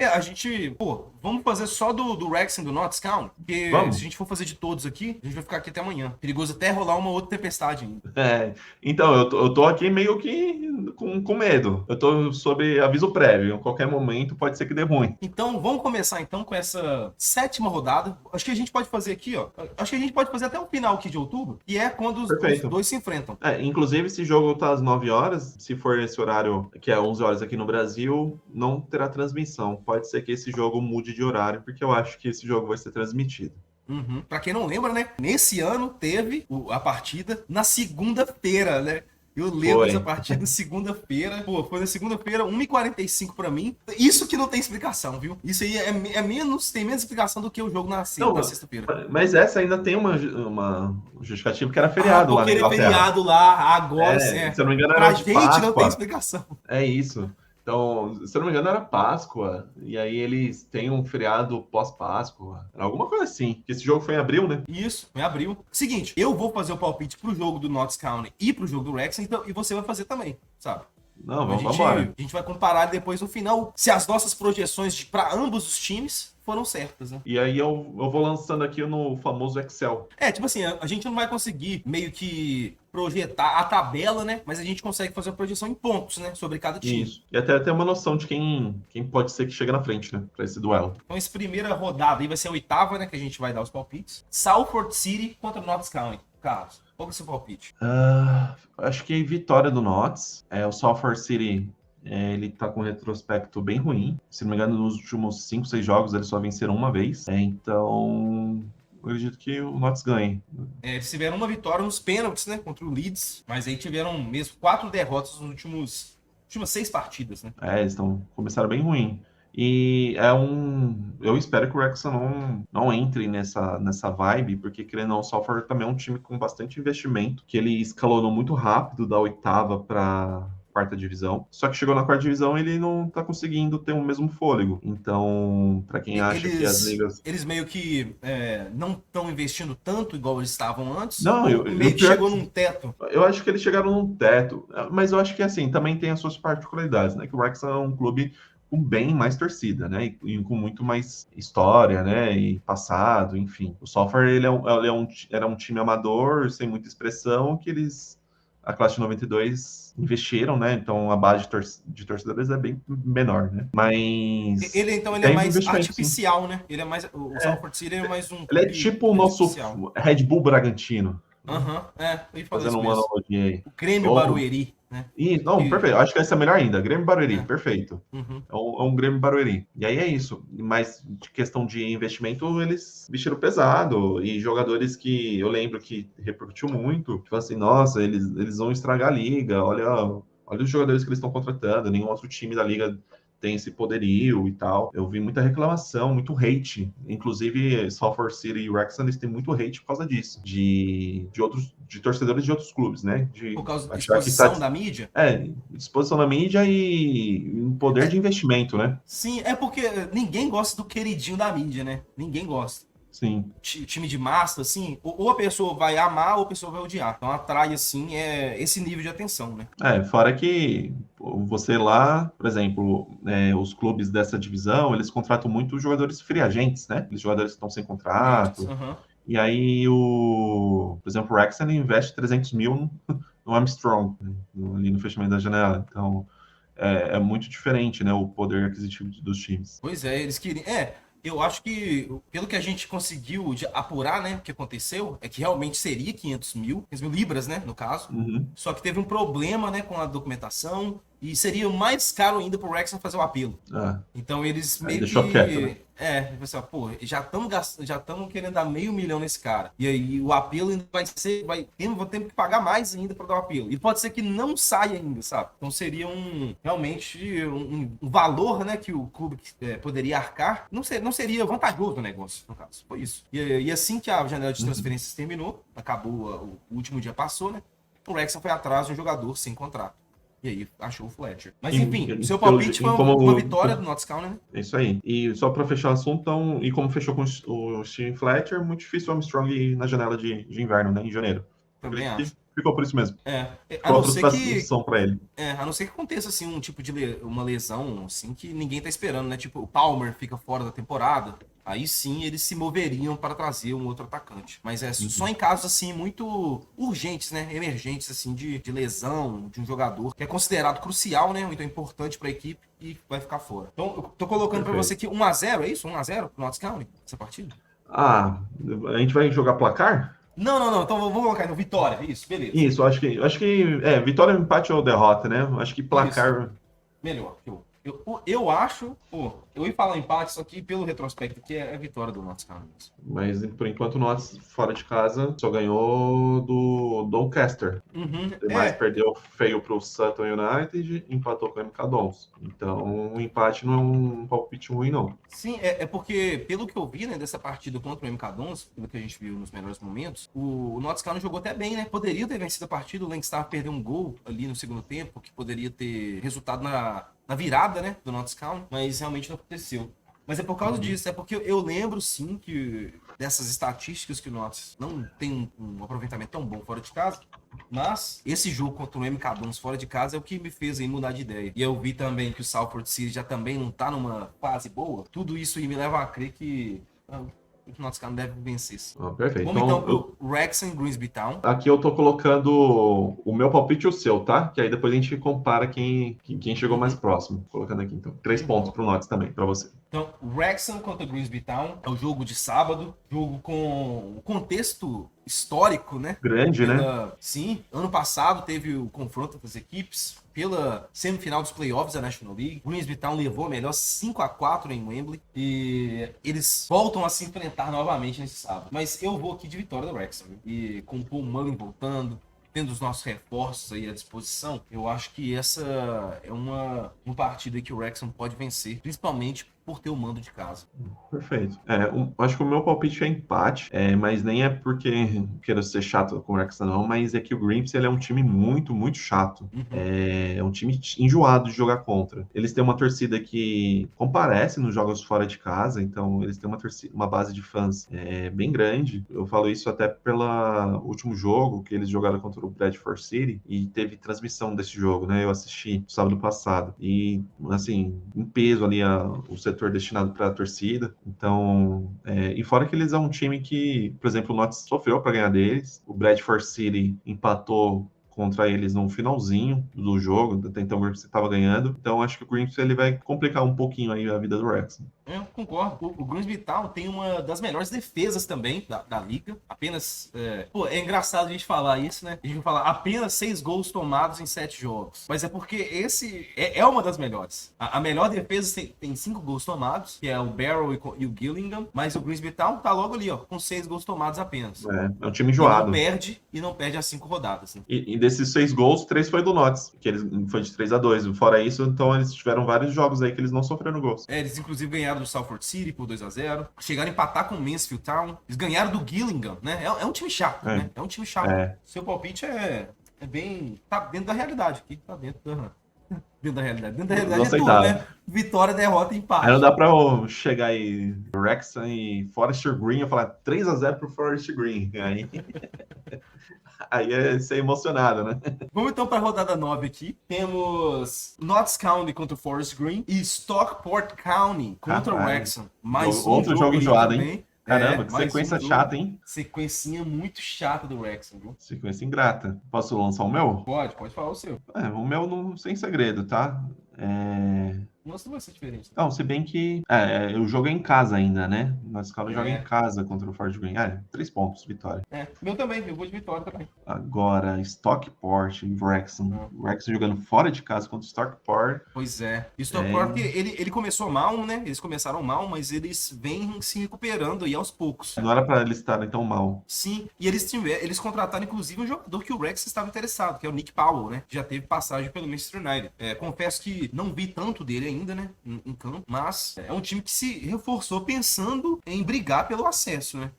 Vamos fazer só do Rex e do Notts County, porque Vamos. se a gente for fazer de todos aqui, a gente vai ficar aqui até amanhã. Perigoso até rolar uma outra tempestade ainda. Então, eu tô aqui meio que com medo. Eu tô sob aviso prévio. Em qualquer momento pode ser que dê ruim. Então, vamos começar então com essa 7ª rodada. Acho que a gente pode fazer aqui, ó. Acho que a gente pode fazer até o final aqui de outubro, que é quando os dois se enfrentam. Inclusive, esse jogo tá às 9 horas. Se for esse horário, que é 11 horas aqui no Brasil, não terá transmissão. Pode ser que esse jogo mude de horário, porque eu acho que esse jogo vai ser transmitido. Pra quem não lembra, né? Nesse ano teve a partida na segunda-feira, né? Eu lembro dessa partida segunda-feira. Pô, foi na segunda-feira, 1h45 pra mim. Isso que não tem explicação, viu? Isso aí tem menos explicação do que o jogo na sexta-feira. Mas essa ainda tem uma justificativa que era feriado lá na Inglaterra. Feriado lá, agora sim. Se eu não me engano, pra era gente Páscoa. não tem explicação. É isso. Então, se eu não me engano, era Páscoa. E aí eles têm um feriado pós-Páscoa. Era alguma coisa assim. Porque esse jogo foi em abril, né? Isso, foi em abril. Seguinte, eu vou fazer o palpite pro jogo do Notts County e pro jogo do Rex, então, e você vai fazer também, sabe? Não, vamos embora. A gente vai comparar depois no final se as nossas projeções para ambos os times foram certas, né? E aí eu vou lançando aqui no famoso Excel. Tipo assim, a gente não vai conseguir meio que projetar a tabela, né? Mas a gente consegue fazer a projeção em pontos, né? Sobre cada time. Isso. E até ter uma noção de quem pode ser que chega na frente, né? Pra esse duelo. Então, essa primeira rodada aí vai ser a 8ª, né? Que a gente vai dar os palpites. Salford City contra Notts County. Carlos, qual que é o seu palpite? Acho que vitória do Notts. O Salford City, ele tá com um retrospecto bem ruim. Se não me engano, nos últimos 5, 6 jogos, eles só venceram uma vez. Então, eu acredito que o Notts ganhe. Eles tiveram uma vitória nos pênaltis, né? Contra o Leeds. Mas aí tiveram mesmo 4 derrotas nos últimas 6 partidas, né? Eles começaram bem ruim. E eu espero que o Wrexham não entre nessa vibe, porque querendo ou não, o Salford também é um time com bastante investimento, que ele escalonou muito rápido da 8ª para 4ª divisão. Só que chegou na 4ª divisão ele não tá conseguindo ter o mesmo fôlego. Então, para quem acha que as ligas... Eles meio que não estão investindo tanto igual eles estavam antes? Não, meio que chegou num teto? Eu acho que eles chegaram num teto, mas eu acho que assim, também tem as suas particularidades, né? Que o Wrexham é um clube com bem mais torcida, né? E com muito mais história, né? E passado, enfim. O Salford, era um time amador, sem muita expressão, que a classe de 92 investiram, né? Então a base de torcedores é bem menor, né? Mas ele é mais artificial, sim. Né? Ele é mais o Salford City é mais um. Ele é tipo o nosso Red Bull Bragantino. Fazendo uma analogia aí. O Grêmio Barueri, né? Perfeito. Acho que essa é melhor ainda. Grêmio Barueri, perfeito. É um Grêmio Barueri. E aí é isso. Mas de questão de investimento, eles vestiram pesado. E jogadores que eu lembro que repercutiu muito. Tipo assim, nossa, eles vão estragar a liga. Olha os jogadores que eles estão contratando. Nenhum outro time da liga tem esse poderio e tal. Eu vi muita reclamação, muito hate. Inclusive, Salford City e Wrexham, eles têm muito hate por causa disso. De torcedores de outros clubes, né? De Por causa da achar que tá... exposição da mídia? Disposição na mídia e um poder de investimento, né? Sim, é porque ninguém gosta do queridinho da mídia, né? Ninguém gosta. Sim. Time de massa, assim, ou a pessoa vai amar ou a pessoa vai odiar. Então atrai, assim, esse nível de atenção, né? Fora que você lá, por exemplo, os clubes dessa divisão, eles contratam muito jogadores free agents, né? Os jogadores que estão sem contrato. Uhum. E aí, por exemplo, o Wrexham investe 300 mil no Armstrong, né? Ali no fechamento da janela. Então, é muito diferente, né? O poder aquisitivo dos times. Pois é, eles queriam. Eu acho que, pelo que a gente conseguiu apurar, né, o que aconteceu, é que realmente seria 500 mil libras, né, no caso. Uhum. Só que teve um problema, né, com a documentação e seria mais caro ainda pro Wrexham fazer o apelo. Então eles meio deixou que... quieto, né? Pessoal, pô, já estamos querendo dar R$500 mil nesse cara. E aí o apelo ainda vou ter que pagar mais ainda para dar o apelo. E pode ser que não saia ainda, sabe? Então seria realmente um valor, né, que o clube poderia arcar. Não seria vantajoso o negócio, no caso. Foi isso. E assim que a janela de transferências terminou, acabou, o último dia passou, né? O Wrexham foi atrás de um jogador sem contrato. E aí achou o Fletcher. Mas enfim, o seu palpite foi uma vitória do Notts County, né? É isso aí. E só para fechar o assunto, então, e como fechou com o Steven Fletcher, muito difícil o Armstrong ir na janela de inverno, né? Em janeiro. Também acho. Ficou por isso mesmo. A não ser para ele. A não ser que aconteça assim um tipo de uma lesão assim que ninguém tá esperando, né? Tipo, o Palmer fica fora da temporada. Aí sim eles se moveriam para trazer um outro atacante. Mas só em casos assim muito urgentes, né? Emergentes assim de lesão de um jogador que é considerado crucial, né? Ou então importante para a equipe e vai ficar fora. Então eu tô colocando para você aqui 1-0, é isso? 1-0 pro Notts County, essa partida? A gente vai jogar placar? Não. Então vamos colocar no vitória. Isso, beleza. Isso, acho que vitória, empate ou derrota, né? Acho que placar... Isso. Melhor. Eu acho... eu ia falar empate, só que pelo retrospecto aqui é a vitória do Notts County. Mas por enquanto o Notts, fora de casa, só ganhou do Doncaster. Mas perdeu feio pro Sutton United e empatou com o MK Dons. Então o empate não é um palpite ruim, não. Sim, é porque, pelo que eu vi, né, dessa partida contra o MK Dons, pelo que a gente viu nos melhores momentos, o Notts County jogou até bem, né? Poderia ter vencido a partida, o Langstar perdeu um gol ali no segundo tempo, que poderia ter resultado na virada, né, do Notts County, mas realmente não aconteceu. Mas é por causa disso, é porque eu lembro sim que dessas estatísticas que o Notts não tem um aproveitamento tão bom fora de casa, mas esse jogo contra o MK Dons fora de casa é o que me fez aí mudar de ideia. E eu vi também que o Salford City já também não tá numa fase boa. Tudo isso aí me leva a crer que o Notts County deve vencer. Perfeito. Vamos então pro Wrexham e Grimsby Town. Aqui eu tô colocando o meu palpite e o seu, tá? Que aí depois a gente compara quem chegou mais próximo. Colocando aqui, então. 3 pontos pro Notts também, pra você. Então, Wrexham contra Grimsby Town é o jogo de sábado, jogo com contexto histórico, né? Grande, né? Sim, ano passado teve o confronto das equipes pela semifinal dos playoffs da National League. Grimsby Town levou a melhor 5-4 em Wembley e eles voltam a se enfrentar novamente nesse sábado. Mas eu vou aqui de vitória do Wrexham, viu? E com o Paul Mullin voltando, tendo os nossos reforços aí à disposição, eu acho que essa é uma partida que o Wrexham pode vencer, principalmente por ter o mando de casa. Perfeito. Acho que o meu palpite é empate, mas nem é porque quero ser chato com o Wrexham, não, mas é que o Grimsby ele é um time muito, muito chato. É um time enjoado de jogar contra. Eles têm uma torcida que comparece nos jogos fora de casa, então eles têm uma base de fãs bem grande. Eu falo isso até pelo último jogo que eles jogaram contra o Bradford City e teve transmissão desse jogo, né? Eu assisti sábado passado e, assim, em peso ali o setor destinado para a torcida. Então, e fora que eles são um time que, por exemplo, o Notts sofreu para ganhar deles. O Bradford City empatou contra eles no finalzinho do jogo, até então o Grimsby estava ganhando. Então, acho que o Grimsby ele vai complicar um pouquinho aí a vida do Wrexham. Eu concordo. O Grimsby Town tem uma das melhores defesas também da liga. Apenas. Pô, é engraçado a gente falar isso, né? A gente vai falar apenas 6 gols tomados em 7 jogos. Mas é porque esse é uma das melhores. A melhor defesa tem 5 gols tomados, que é o Barrow e o Gillingham. Mas o Grimsby Town tá logo ali, ó, com 6 gols tomados apenas. É um time enjoado. E não perde as 5 rodadas. Né? E desses 6 gols, 3 foi do Notts, que eles foi de 3-2. Fora isso, então eles tiveram vários jogos aí que eles não sofreram gols. Eles inclusive ganharam do Salford City por 2-0. Chegaram a empatar com o Mansfield Town. Eles ganharam do Gillingham, né? É um time chato, né? É um time chato. Seu palpite é bem... Tá dentro da realidade aqui. Tá dentro da realidade. Dentro da realidade é tudo, né? Vitória, derrota e empate. Aí não dá pra eu chegar aí, Wrexham e Forest Green, eu falar 3-0 pro Forest Green. Aí é ser emocionado, né? Vamos então para a rodada 9 aqui. Temos Notts County contra o Forest Green e Stockport County contra o Wrexham. Mais outro jogo enjoado, também. Hein? Caramba, que sequência chata, hein? Sequencinha muito chata do Wrexham, viu? Sequência ingrata. Posso lançar o meu? Pode falar o seu. O meu não sem segredo, tá? Nossa, não vai ser diferente. Não, se bem que o jogo é em casa ainda, né? Nossa Calda joga em casa contra o Forest Green. 3 pontos, vitória. Meu também, eu vou de vitória também. Agora, Stockport e Wrexham. Wrexham jogando fora de casa contra o Stockport. Pois é. E o Stockport, ele começou mal, né? Eles começaram mal, mas eles vêm se recuperando aí aos poucos. Não era pra eles estarem tão mal. Sim, e eles contrataram inclusive um jogador que o Wrexham estava interessado, que é o Nick Powell, né? Já teve passagem pelo Manchester United. Confesso que não vi tanto dele ainda, né, em campo, mas é um time que se reforçou pensando em brigar pelo acesso, né?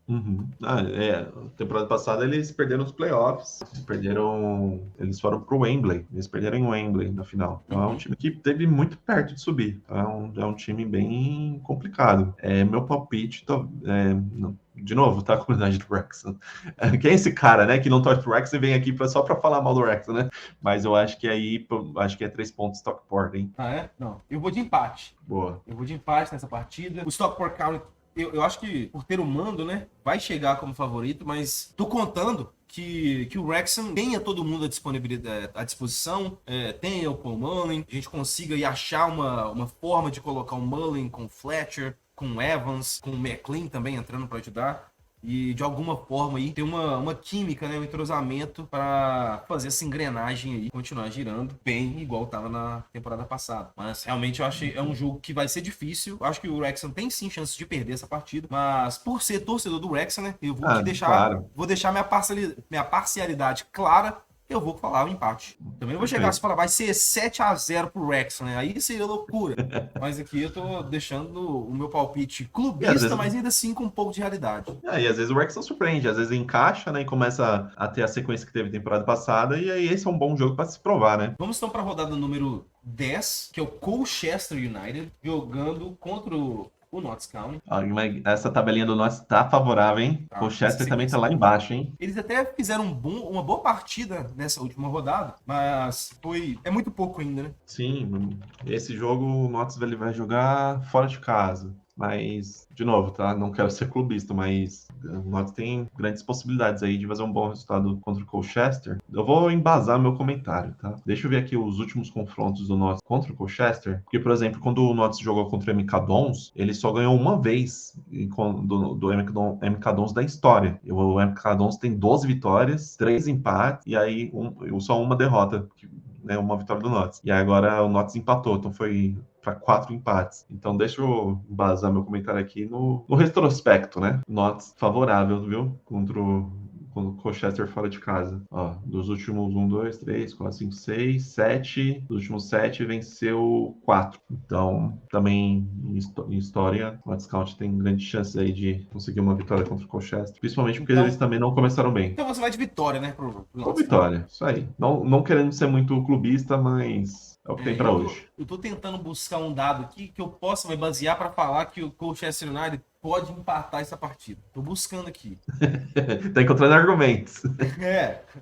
Temporada passada eles perderam os playoffs, eles foram pro Wembley, eles perderam em Wembley na final. Então é um time que teve muito perto de subir. É um time bem complicado. Meu palpite, de novo, tá? A comunidade do Wrexham. Quem é esse cara, né? Que não torce pro Wrexham e vem aqui só pra falar mal do Wrexham, né? Mas eu acho que é 3 pontos Stockport, hein? Não. Eu vou de empate. Boa. Eu vou de empate nessa partida. O Stockport County, eu acho que por ter o mando, né? Vai chegar como favorito, mas tô contando que o Wrexham tenha todo mundo à disposição, tenha o Paul Mullin, a gente consiga aí achar uma forma de colocar o Mullin com o Fletcher, com o Evans, com o McLean também entrando para ajudar. E de alguma forma aí ter uma química, né, um entrosamento para fazer essa engrenagem aí continuar girando bem igual estava na temporada passada. Mas realmente eu acho que é um jogo que vai ser difícil. Eu acho que o Wrexham tem sim chance de perder essa partida, mas por ser torcedor do Wrexham, né, eu vou deixar minha parcialidade clara. Eu vou falar o empate. Também não vou chegar a falar, vai ser 7-0 pro Wrexham, né? Aí seria loucura. Mas aqui eu tô deixando o meu palpite clubista, mas ainda assim com um pouco de realidade. E às vezes o Wrexham surpreende, às vezes encaixa, né? E começa a ter a sequência que teve temporada passada, e aí esse é um bom jogo para se provar, né? Vamos então para a rodada número 10, que é o Colchester United, jogando contra o Notts County. Essa tabelinha do Notts tá favorável, hein? O Colchester também tá lá embaixo, hein? Eles até fizeram uma boa partida nessa última rodada, mas é muito pouco ainda, né? Sim, esse jogo o Notts vai jogar fora de casa. Mas, de novo, tá? Não quero ser clubista, mas o Notts tem grandes possibilidades aí de fazer um bom resultado contra o Colchester. Eu vou embasar meu comentário, tá? Deixa eu ver aqui os últimos confrontos do Notts contra o Colchester. Porque, por exemplo, quando o Notts jogou contra o MK Dons, ele só ganhou uma vez do MK Dons da história. O MK Dons tem 12 vitórias, 3 empates e aí só uma derrota, né, uma vitória do Notts. E aí agora o Notts empatou, então foi para 4 empates. Então deixa eu embasar meu comentário aqui no retrospecto, né? Notts favorável, viu? Contra o Colchester fora de casa. Ó, dos últimos 1, 2, 3, 4, 5, 6, 7. Dos últimos 7 venceu 4. Então, também em história, o Notts County tem grande chance aí de conseguir uma vitória contra o Colchester. Principalmente porque eles também não começaram bem. Então você vai de vitória, né? Com vitória, isso aí. Não querendo ser muito clubista, mas é o que tem pra hoje. Eu tô tentando buscar um dado aqui que eu possa me basear para falar que o Colchester United pode empatar essa partida. Tô buscando aqui. Tá encontrando argumentos.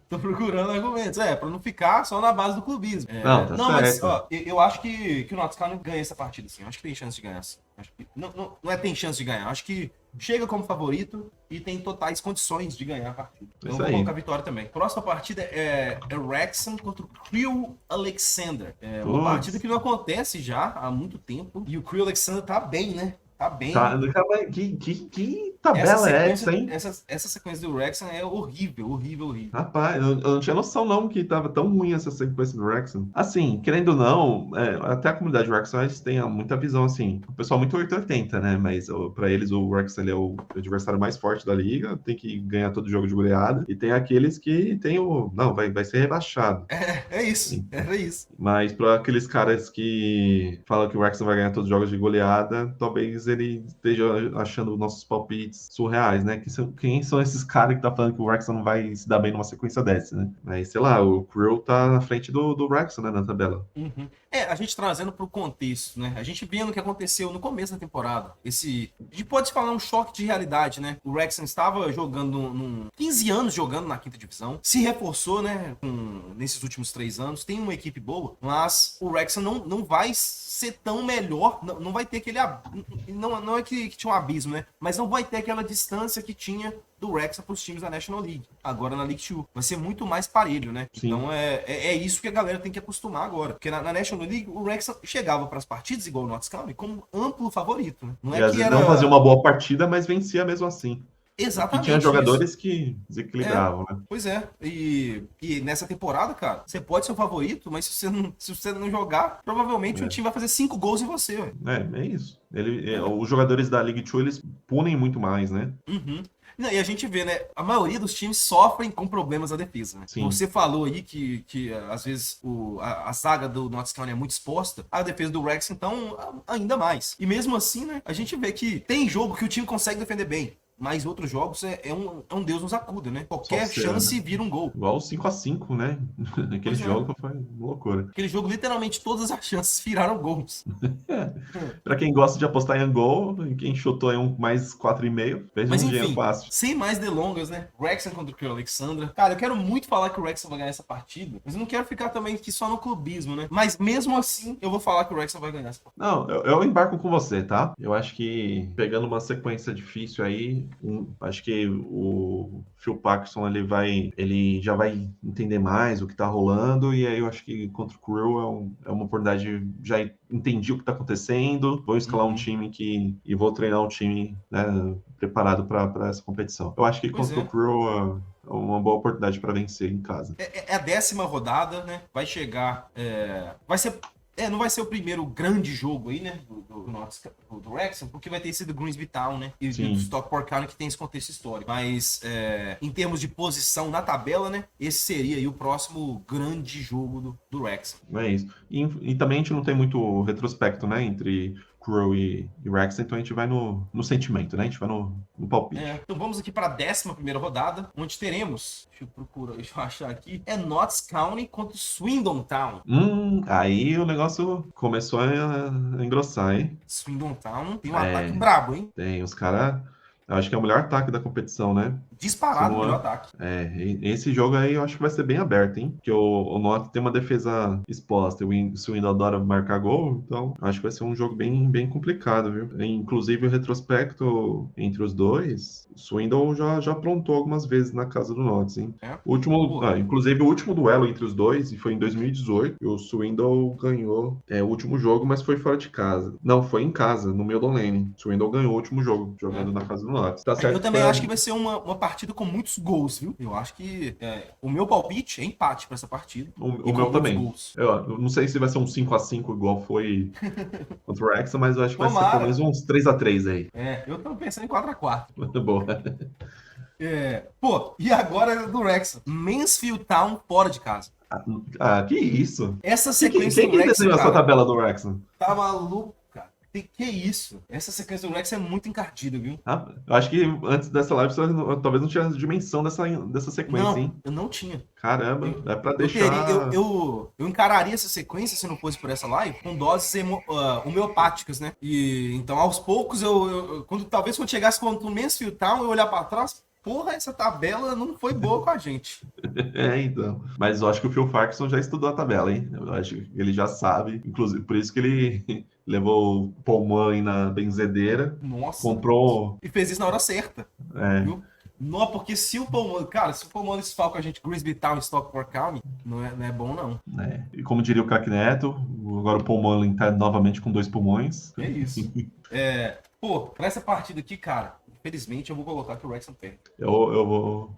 Tô procurando argumentos. Pra não ficar só na base do clubismo. Não, tá certo. Mas ó, eu acho que o Notts County ganha essa partida, sim. Eu acho que tem chance de ganhar, sim. Acho que, não é tem chance de ganhar. Acho que chega como favorito e tem totais condições de ganhar a partida. Então eu vou colocar a vitória também. Próxima partida é Wrexham contra o Crewe Alexandra. Uma partida que não acontece já há muito tempo. E o Crewe Alexandra tá bem, né? Tá bem. Tá, cara, que Essa tabela é sequência, essa, hein? essa sequência do Wrexham é horrível, horrível, horrível. Rapaz, eu não tinha noção não que tava tão ruim essa sequência do Wrexham. Assim, querendo ou não, até a comunidade do Wrexham eles têm muita visão assim. O pessoal muito 880, né? Mas pra eles o Wrexham ele é o adversário mais forte da liga, tem que ganhar todo jogo de goleada. E tem aqueles que tem o. Não, vai ser rebaixado. É isso, era isso. Mas para aqueles caras que falam que o Wrexham vai ganhar todos os jogos de goleada, talvez ele esteja achando nossos palpites surreais, né? Quem são esses caras que tá falando que o Wrexham não vai se dar bem numa sequência dessa, né? Mas, sei lá, o Crew tá na frente do Wrexham, né, na tabela. Uhum. A gente trazendo para o contexto, né? A gente vendo o que aconteceu no começo da temporada. A gente pode falar um choque de realidade, né? O Wrexham estava jogando 15 anos jogando na quinta divisão, se reforçou, né? Nesses últimos 3 anos, tem uma equipe boa, mas o Wrexham não vai ser tão melhor, não vai ter aquele. Não é que tinha um abismo, né? Mas não vai ter aquela distância que tinha do Wrexham para os times da National League, agora na League 2. Vai ser muito mais parelho, né? Sim. Então é isso que a galera tem que acostumar agora. Porque na National League, o Wrexham chegava para as partidas, igual o Notts County, como amplo favorito. Né? Não E é às que vezes era. não fazia uma boa partida, mas vencia mesmo assim. E Exatamente tinha isso. jogadores que desequilibravam, né? Pois é. E nessa temporada, cara, você pode ser o favorito, mas se você não jogar, provavelmente o time vai fazer 5 gols em você. Ué. É isso. Os jogadores da League 2, eles punem muito mais, né? Uhum. Não, e a gente vê, né? A maioria dos times sofrem com problemas na defesa, né? Sim. Você falou aí que às vezes a saga do Notts County é muito exposta, a defesa do Wrexham, então, ainda mais. E mesmo assim, né? A gente vê que tem jogo que o time consegue defender bem. Mas outros jogos é um Deus nos acuda, né? Qualquer chance vira um gol. Igual o 5-5, né? Aquele jogo foi uma loucura. Aquele jogo, literalmente, todas as chances viraram gols. Pra quem gosta de apostar em gol, quem chutou em mais 4,5, fez Mas um dinheiro enfim, fácil. sem mais delongas, né? Wrexham contra o Crew Alexandra. Cara, eu quero muito falar que o Wrexham vai ganhar essa partida, mas eu não quero ficar também aqui só no clubismo, né? Mas mesmo assim, eu vou falar que o Wrexham vai ganhar essa partida. Não, eu embarco com você, tá? Eu acho que pegando uma sequência difícil aí, acho que o Phil Parkinson ele já vai entender mais o que tá rolando, e aí eu acho que contra o Crew é uma oportunidade, já entendi o que tá acontecendo, vou escalar um time e vou treinar um time, né, preparado para essa competição. Eu acho que Pois contra o Crew é uma boa oportunidade para vencer em casa. É a 10ª rodada, né? Vai chegar. Vai ser. Não vai ser o primeiro grande jogo aí, né? Do Wrexham, porque vai ter sido Grimsby Town, né? E do Stockport County, que tem esse contexto histórico. Mas, em termos de posição na tabela, né? Esse seria aí o próximo grande jogo do Wrexham. É isso. E também a gente não tem muito retrospecto, né? Entre Crew e Wrexham, então a gente vai no sentimento, né? A gente vai no palpite. Então vamos aqui para a 11ª rodada, onde teremos, deixa eu achar aqui, Notts County contra Swindon Town. Aí o negócio começou a engrossar, hein? Swindon Town tem um ataque brabo, hein? Tem os caras. Eu acho que é o melhor ataque da competição, né? Disparado o melhor ataque. Esse jogo aí eu acho que vai ser bem aberto, hein? Porque o Notts tem uma defesa exposta, o Swindon adora marcar gol, então acho que vai ser um jogo bem, bem complicado, viu? Inclusive o retrospecto entre os dois, o Swindon já aprontou algumas vezes na casa do Notts, hein? Inclusive o último duelo entre os dois foi em 2018, e o Swindon ganhou o último jogo, mas foi fora de casa. Não, foi em casa, no Meadowlands Lane. O Swindon ganhou o último jogo, jogando na casa do Notts. Tá certo, eu também acho que vai ser uma partida com muitos gols, viu? Eu acho que o meu palpite é empate para essa partida. O meu também. Eu não sei se vai ser um 5-5 igual foi contra o Wrexham, mas eu acho que vai ser pelo menos uns 3-3 aí. Eu tô pensando em 4-4. Muito boa. E agora do Wrexham. Mansfield Town fora de casa. Que isso? Essa sequência Quem desenhou essa tabela do Wrexham? Tá maluco? Que isso? Essa sequência do Wrexham é muito encardida, viu? Eu acho que antes dessa live você talvez não tinha dimensão dessa sequência, hein? Eu não tinha. Caramba, é pra deixar... Eu encararia essa sequência, se não fosse por essa live, com doses homeopáticas, né? E então, aos poucos, talvez quando chegasse contra o Mansfield Town, eu olhar pra trás, porra, essa tabela não foi boa com a gente. Então. Mas eu acho que o Phil Parkinson já estudou a tabela, hein? Eu acho que ele já sabe, inclusive por isso que ele levou o Paul Mann na benzedeira. Nossa. Comprou... E fez isso na hora certa. Viu? Não, porque se o Paul, cara, se o Paul Mullins fala com a gente Grimsby Town e Stockport County, não é bom, não. né? E como diria o Crack Neto, agora o Paul Mullen tá novamente com 2 pulmões. É isso. Pô, pra essa partida aqui, cara, infelizmente eu vou colocar que o Wrexham perde. Eu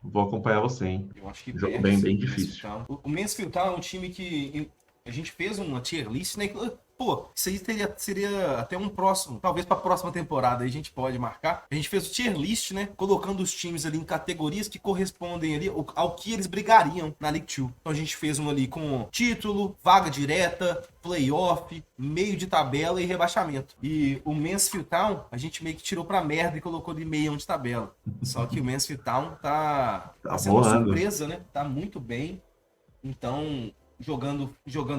vou acompanhar você, hein? Eu acho que Jogo perde. bem sim, o Mansfield difícil. Town. O Mansfield Town é um time que a gente fez uma tier list, né? Pô, isso aí seria até um próximo, talvez pra próxima temporada aí a gente pode marcar. A gente fez o tier list, né? Colocando os times ali em categorias que correspondem ali ao que eles brigariam na League 2. Então a gente fez um ali com título, vaga direta, playoff, meio de tabela e rebaixamento. E o Mansfield Town, a gente meio que tirou pra merda e colocou de meião de tabela. Só que o Mansfield Town tá sendo uma voando. surpresa, né? Tá muito bem. Então, jogando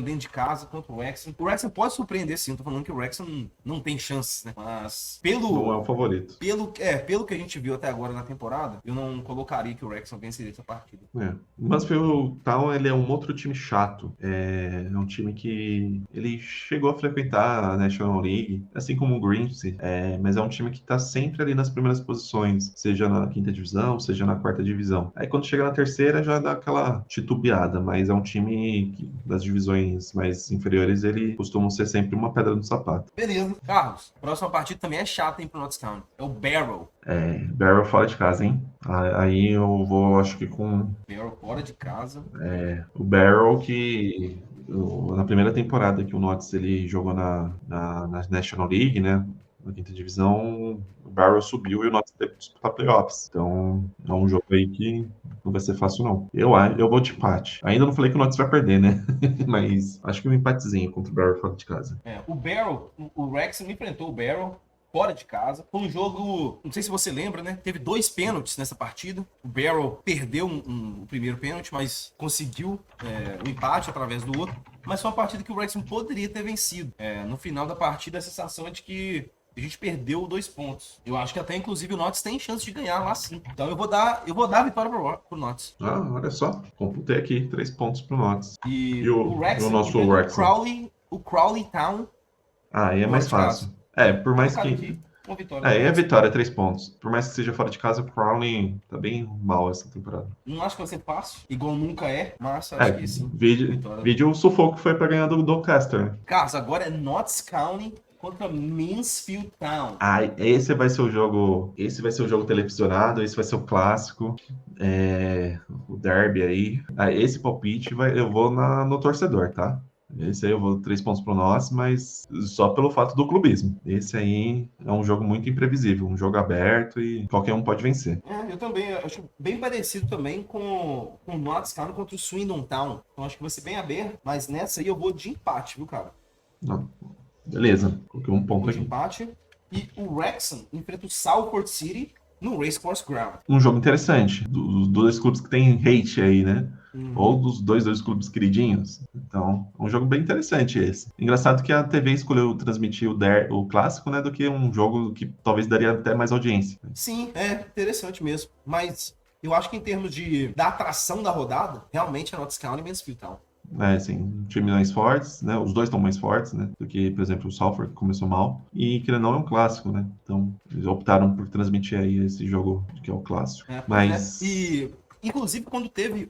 dentro de casa contra o Wrexham. O Wrexham pode surpreender, sim. Eu tô falando que o Wrexham não tem chances, né? Mas Não é o favorito. pelo que a gente viu até agora na temporada, eu não colocaria que o Wrexham venceria essa partida. É. O Mansfield Town, ele é um outro time chato. É um time que ele chegou a frequentar a National League, assim como o Grimsby, mas é um time que tá sempre ali nas primeiras posições, seja na quinta divisão, seja na quarta divisão. Aí quando chega na terceira já dá aquela titubeada, mas é um time que, das divisões mais inferiores, ele costuma ser sempre uma pedra no sapato. Beleza. Carlos, próxima partida também é chata, hein, pro Notts County. É o Barrow. Barrow fora de casa, hein? Aí eu vou, acho que com Barrow fora de casa. o Barrow que na primeira temporada que o Notts ele jogou na National League, né? Na quinta divisão, o Barrow subiu e o Notts teve que disputar playoffs. Então, é um jogo aí que não vai ser fácil, não. Eu vou de empate. Ainda não falei que o Notts vai perder, né? Mas acho que um empatezinho contra o Barrow fora de casa. O Barrow, o Wrexham enfrentou o Barrow fora de casa. Foi um jogo, não sei se você lembra, né? Teve 2 pênaltis nessa partida. O Barrow perdeu o primeiro pênalti, mas conseguiu o empate através do outro. Mas foi uma partida que o Wrexham poderia ter vencido. No final da partida, a sensação é de que a gente perdeu 2 pontos. Eu acho que até, inclusive, o Notts tem chance de ganhar lá sim. Então eu vou dar a vitória pro Notts. Olha só. Computei aqui 3 pontos pro Notts. E o o Wrexham nosso enfrenta Wrexham? o Crowley Town. Aí é mais Fora de fácil. Por mais Colocar que... aqui uma vitória. É vitória, 3 pontos. Por mais que seja fora de casa, o Crowley tá bem mal essa temporada. Não acho que vai ser fácil, igual nunca é, mas acho que sim. Vitória. Vídeo o sufoco que foi pra ganhar do Doncaster, né? Carlos, agora é Notts County contra Mansfield Town. Esse vai ser o jogo. Esse vai ser o jogo televisionado, esse vai ser o clássico. O derby aí. Esse palpite eu vou no torcedor, tá? Esse aí eu vou 3 pontos pro nós, mas só pelo fato do clubismo. Esse aí é um jogo muito imprevisível, um jogo aberto e qualquer um pode vencer. Eu também acho bem parecido também com o Notts County contra o Swindon Town. Então acho que vai ser bem aberto, mas nessa aí eu vou de empate, viu, cara? Não. Beleza, coloquei um ponto Vou de aqui. empate. E o Wrexham enfrenta o Salford City no Racecourse Ground. Um jogo interessante, dos 2 clubes que tem hate aí, né? Ou dos dois clubes queridinhos. Então, é um jogo bem interessante esse. Engraçado que a TV escolheu transmitir o clássico, né? Do que um jogo que talvez daria até mais audiência. Sim, é interessante mesmo. Mas eu acho que em termos da atração da rodada, realmente é Notts County e Mansfield Town. Assim, time mais fortes, né? Os dois estão mais fortes, né? Do que, por exemplo, o Salford, que começou mal. E que não é um clássico, né? Então, eles optaram por transmitir aí esse jogo que é o clássico. Mas... E, inclusive, quando teve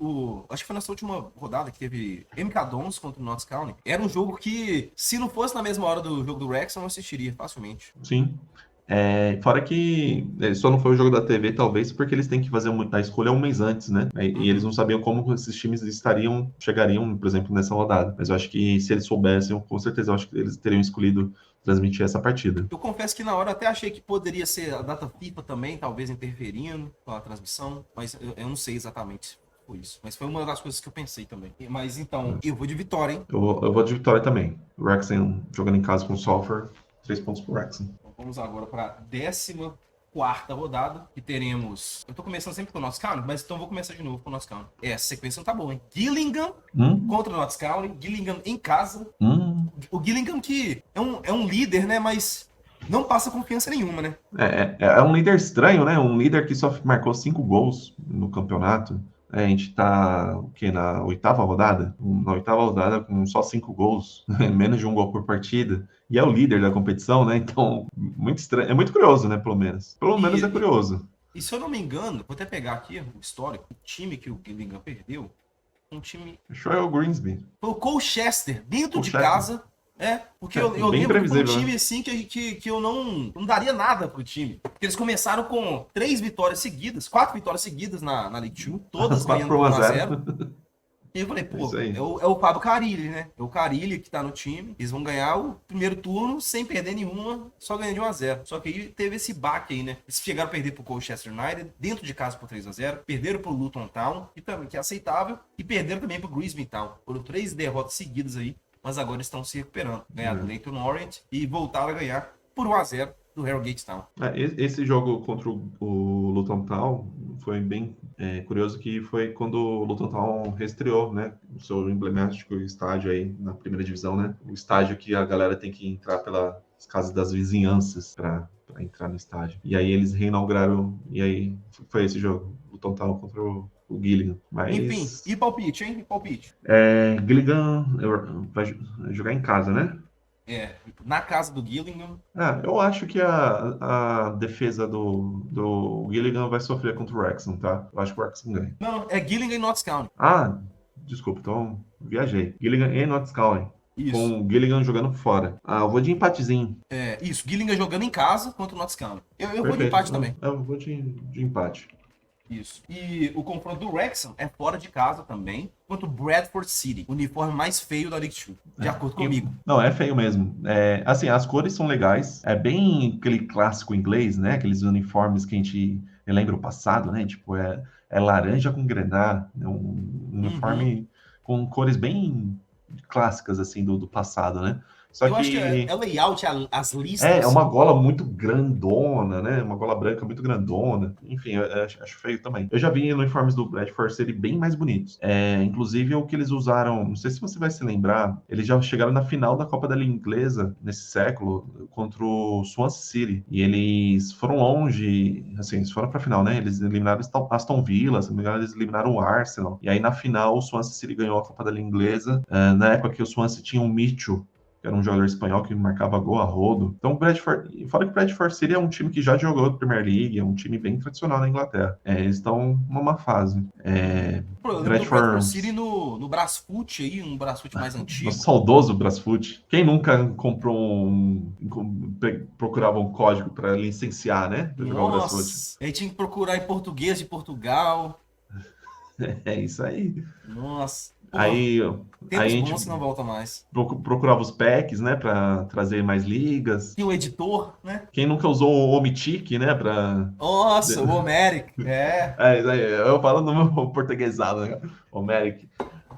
acho que foi nessa última rodada que teve MK Dons contra o Notts County, era um jogo que, se não fosse na mesma hora do jogo do Wrexham, eu assistiria facilmente. Sim. Fora que só não foi o jogo da TV, talvez, porque eles têm que fazer a escolha um mês antes, né? E eles não sabiam como esses times chegariam, por exemplo, nessa rodada. Mas eu acho que se eles soubessem, com certeza, eu acho que eles teriam escolhido transmitir essa partida. Eu confesso que na hora eu até achei que poderia ser a data FIFA também, talvez interferindo com a transmissão, mas eu não sei exatamente. Foi isso. Mas foi uma das coisas que eu pensei também. Mas então, eu vou de vitória, hein? Eu vou de vitória também. O Wrexham jogando em casa com o Salford, 3 pontos pro Wrexham. Vamos agora para a 14ª rodada, que teremos... Eu tô começando sempre com o Notts County, mas então vou começar de novo com o Notts County. A sequência não tá boa, hein? Gillingham contra o Notts County. Gillingham em casa. O Gillingham que é um líder, né? Mas não passa confiança nenhuma, né? É um líder estranho, né? Um líder que só marcou 5 gols no campeonato. A gente tá, na 8ª rodada? Na 8ª rodada com só 5 gols, menos de 1 gol por partida. E é o líder da competição, né? Então, muito estranho. É muito curioso, né? Pelo menos. Pelo menos é curioso. E se eu não me engano, vou até pegar aqui o histórico, o time que o Gillingham perdeu, um time... Acho que é o Grimsby. Foi o Colchester, dentro de Colchester. casa. Porque eu Bem lembro que foi um previsível, time né? assim que eu não daria nada pro time. Porque eles começaram com 3 vitórias seguidas, 4 vitórias seguidas na League 2, todas 4 ganhando por por 1 a 1-0. 0. E eu falei, É isso pô, aí. é o Pablo Carille, né? É o Carille que tá no time. Eles vão ganhar o primeiro turno sem perder nenhuma, só ganhando de 1-0. Só que aí teve esse baque aí, né? Eles chegaram a perder pro Colchester United, dentro de casa por 3-0, perderam pro Luton Town, que é aceitável, e perderam também pro Grimsby Town. Foram 3 derrotas seguidas aí, mas agora estão se recuperando. Ganharam do Leyton Orient e voltaram a ganhar por 1-0 do Harrogate Town. Esse jogo contra o Luton Town foi bem curioso, que foi quando o Luton Town reestreou, né, o seu emblemático estádio aí na primeira divisão, né, o estádio que a galera tem que entrar pelas casas das vizinhanças para entrar no estádio. E aí eles reinauguraram, e aí foi esse jogo, Luton Town contra o Gillingham. Enfim, Mas e palpite, hein? E palpite. Gillingham vai jogar em casa, né? Na casa do Gillingham. Eu acho que a defesa do Gillingham vai sofrer contra o Wrexham, tá? Eu acho que o Wrexham ganha. Não, é Gillingham e Notts County. Desculpa, então viajei. Gillingham e Notts County, Isso. com o Gillingham jogando fora. Eu vou de empatezinho. Isso, Gillingham jogando em casa contra o Notts County. Eu vou de Perfeito. empate também. Eu vou de empate. Isso. E o confronto do Wrexham é fora de casa também, contra o Bradford City, o uniforme mais feio da League 2, de acordo comigo. Não, é feio mesmo. Assim, as cores são legais. É bem aquele clássico inglês, né? Aqueles uniformes que a gente lembra o passado, né? Tipo, é laranja com grená. É um uniforme com cores bem clássicas, assim, do passado, né? Só Eu acho que que é layout, as é listras. uma gola muito grandona, né? Uma gola branca muito grandona. Enfim, eu acho feio também. Eu já vi uniformes do Bradford serem bem mais bonitos. Inclusive, o que eles usaram, não sei se você vai se lembrar, eles já chegaram na final da Copa da Liga Inglesa nesse século contra o Swansea City. E eles foram longe, assim, eles foram pra final, né? Eles eliminaram Aston Villa, se não me engano, eles eliminaram o Arsenal. E aí, na final, o Swansea City ganhou a Copa da Liga Inglesa. Na época que o Swansea tinha um Mitchell, que era um jogador espanhol que marcava gol a rodo. Então, fora que o Bradford City é um time que já jogou a Premier League, é um time bem tradicional na Inglaterra. Eles estão numa fase. Eu lembro do Bradford Bradford, City no Brasfoot aí, um Brasfoot mais no antigo. saudoso Brasfoot. Quem nunca comprou procurava um código para licenciar, né? Para jogar o Brasfoot. Nossa, aí tinha que procurar em português de Portugal. É isso aí. Nossa, pô, Aí, tempos aí a bons gente que não volta mais. procurava os packs, né? Para trazer mais ligas. Tinha o editor, né? Quem nunca usou o Omitic, né? Para Nossa, o Homeric. Isso aí, eu falo no meu portuguesado, né? Homeric.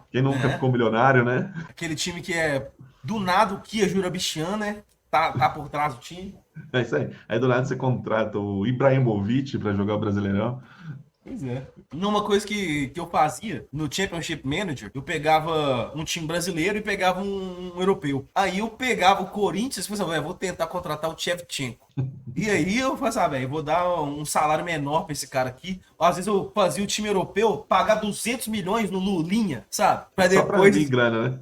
Quem nunca É. ficou milionário, né? Aquele time que é do nada o Kia Jurabichian, né? Tá por trás do time. É isso aí. Aí do lado você contrata o Ibrahimovic para jogar o Brasileirão. Pois é. Uma coisa que eu fazia no Championship Manager, eu pegava um time brasileiro e pegava um europeu. Aí eu pegava o Corinthians e falei assim, vou tentar contratar o Shevchenko. E aí eu falei assim, velho, vou dar um salário menor pra esse cara aqui. Às vezes eu fazia o time europeu pagar 200 milhões no Lulinha, sabe? Pra Só para vir depois... grana, né?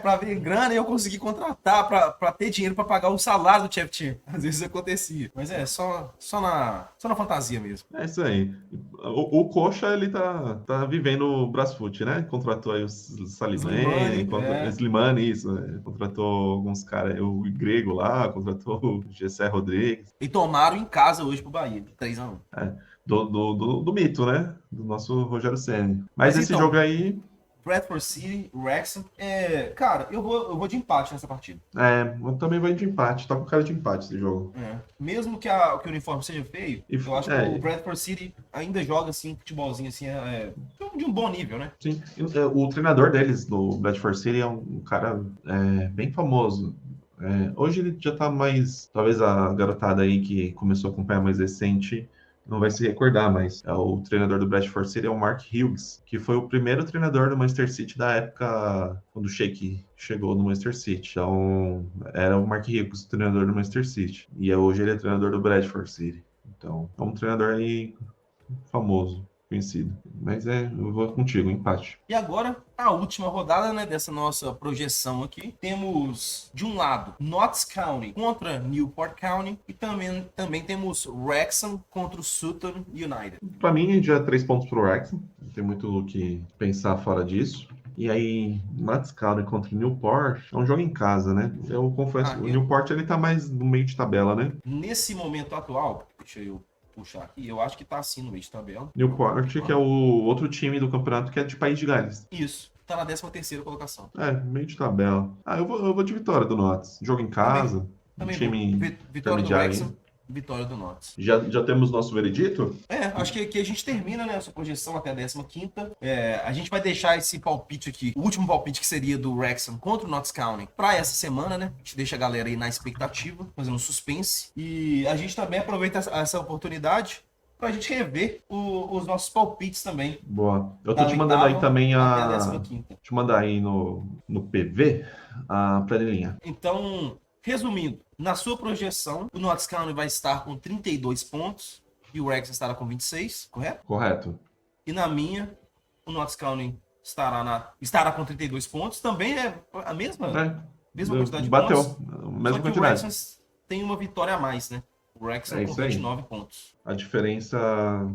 Pra ver grana e eu conseguir contratar, pra ter dinheiro pra pagar o salário do Shevchenko. Às vezes acontecia. Mas só na fantasia mesmo. É isso aí. O Coxa, ele tá vivendo o Brasfoot, né? Contratou aí o Salimene, Slimani, Slimani, isso. Contratou alguns caras, o Grego lá, contratou o Gessé Rodrigues. E tomaram em casa hoje pro Bahia, 3-1. É, do mito, né? Do nosso Rogério Ceni. Mas Mas esse então, jogo aí, Bradford City, Wrexham. Cara, eu vou de empate nessa partida. eu também vou de empate. Tá com cara de empate esse jogo. Mesmo que o uniforme seja feio, E, eu acho que o Bradford City ainda joga assim, futebolzinho assim, de um bom nível, né? sim. O treinador deles, do Bradford City, é um cara bem famoso. Hoje ele já tá mais. Talvez a garotada aí que começou a acompanhar mais recente não vai se recordar, mas o treinador do Bradford City é o Mark Hughes, que foi o primeiro treinador do Manchester City da época quando o Sheik chegou no Manchester City. Então, era o Mark Hughes, o treinador do Manchester City. E hoje ele é treinador do Bradford City. Então, é um treinador aí famoso. conhecido. Mas eu vou contigo, empate. E agora, a última rodada, né, dessa nossa projeção aqui. Temos, de um lado, Notts County contra Newport County. E também temos Wrexham contra o Sutton United. Pra mim, já 3 pontos pro Wrexham. Não tem muito o que pensar fora disso. E aí, Notts County contra o Newport, é um jogo em casa, né? Eu confesso, o Newport ele tá mais no meio de tabela, né? Nesse momento atual, deixa eu puxar aqui, eu acho que tá assim no meio de tabela. Newport, que é o outro time do campeonato que é de País de Gales. Isso, tá na 13ª colocação. Meio de tabela. Eu vou de vitória do Notts. Jogo em casa, um Também vou. time Vitória do intermediário. Wrexham, vitória do Notts. Já temos nosso veredito? Acho que aqui a gente termina, né, essa projeção até a 15ª. A gente vai deixar esse palpite aqui, o último palpite que seria do Wrexham contra o Notts County, pra essa semana, né? A gente deixa a galera aí na expectativa, fazendo suspense. E a gente também aproveita essa oportunidade pra gente rever os nossos palpites também. Boa. Eu tô te mandando aí também até a 15ª. Te mandar aí no PV a planilhinha. Então, resumindo, na sua projeção, o Notts County vai estar com 32 pontos e o Wrexham estará com 26, correto? Correto. E na minha, o Notts County estará com 32 pontos. Também é a mesma quantidade de Bateu. pontos. Mesma Só que quantidade. o Wrexham tem uma vitória a mais, né? O Wrexham com Isso aí. 29 pontos. A diferença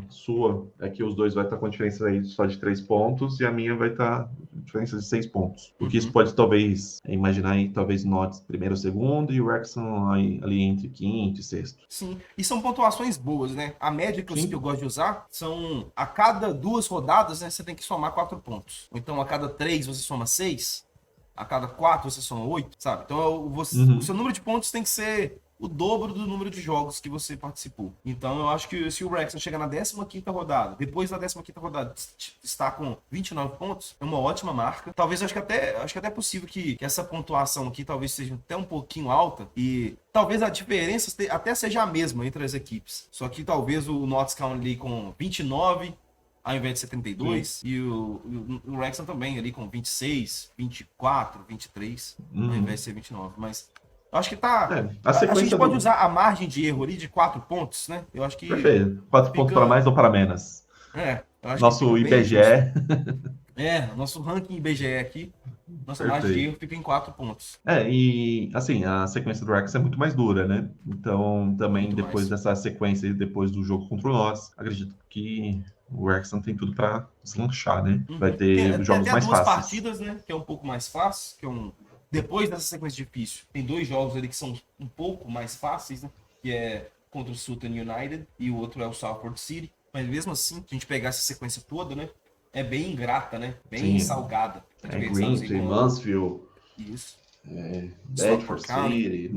sua é que os dois vai estar com a diferença aí só de 3 pontos e a minha vai estar com diferença de 6 pontos. Porque isso pode talvez imaginar aí, talvez Notts primeiro ou segundo e o Wrexham ali entre quinto e sexto. Sim, e são pontuações boas, né? A média que eu gosto de usar são a cada 2 rodadas, né, você tem que somar 4 pontos. Ou então a cada 3 você soma 6, a cada 4 você soma 8, sabe? Então o seu número de pontos tem que ser o dobro do número de jogos que você participou. Então eu acho que se o Wrexham chegar na 15ª rodada, depois da 15ª rodada está com 29 pontos, é uma ótima marca. Talvez acho que até é possível que essa pontuação aqui talvez seja até um pouquinho alta e talvez a diferença até seja a mesma entre as equipes. Só que talvez o Notts County ali com 29 ao invés de 72, e o Wrexham também ali com 26, 24, 23, ao invés de ser 29, mas eu acho que a gente pode usar a margem de erro ali de 4 pontos, né? Eu acho que. Perfeito. 4 pontos para mais ou para menos. Eu acho Nosso que IBGE. Nosso ranking IBGE aqui. Nossa margem de erro fica em 4 pontos. E assim, a sequência do Rex é muito mais dura, né? Então, também Muito depois mais. dessa sequência e depois do jogo contra o Notts, acredito que o Wrexham tem tudo para deslanchar, né? Vai ter jogos mais duas fáceis. Partidas, né? Que é um pouco mais fácil, depois dessa sequência difícil, tem 2 jogos ali que são um pouco mais fáceis, né? Que é contra o Sutton United e o outro é o Salford City. Mas mesmo assim, se a gente pegar essa sequência toda, né? É bem ingrata, né? Bem salgada. Greenfield, Mansfield, Isso. Bedford City,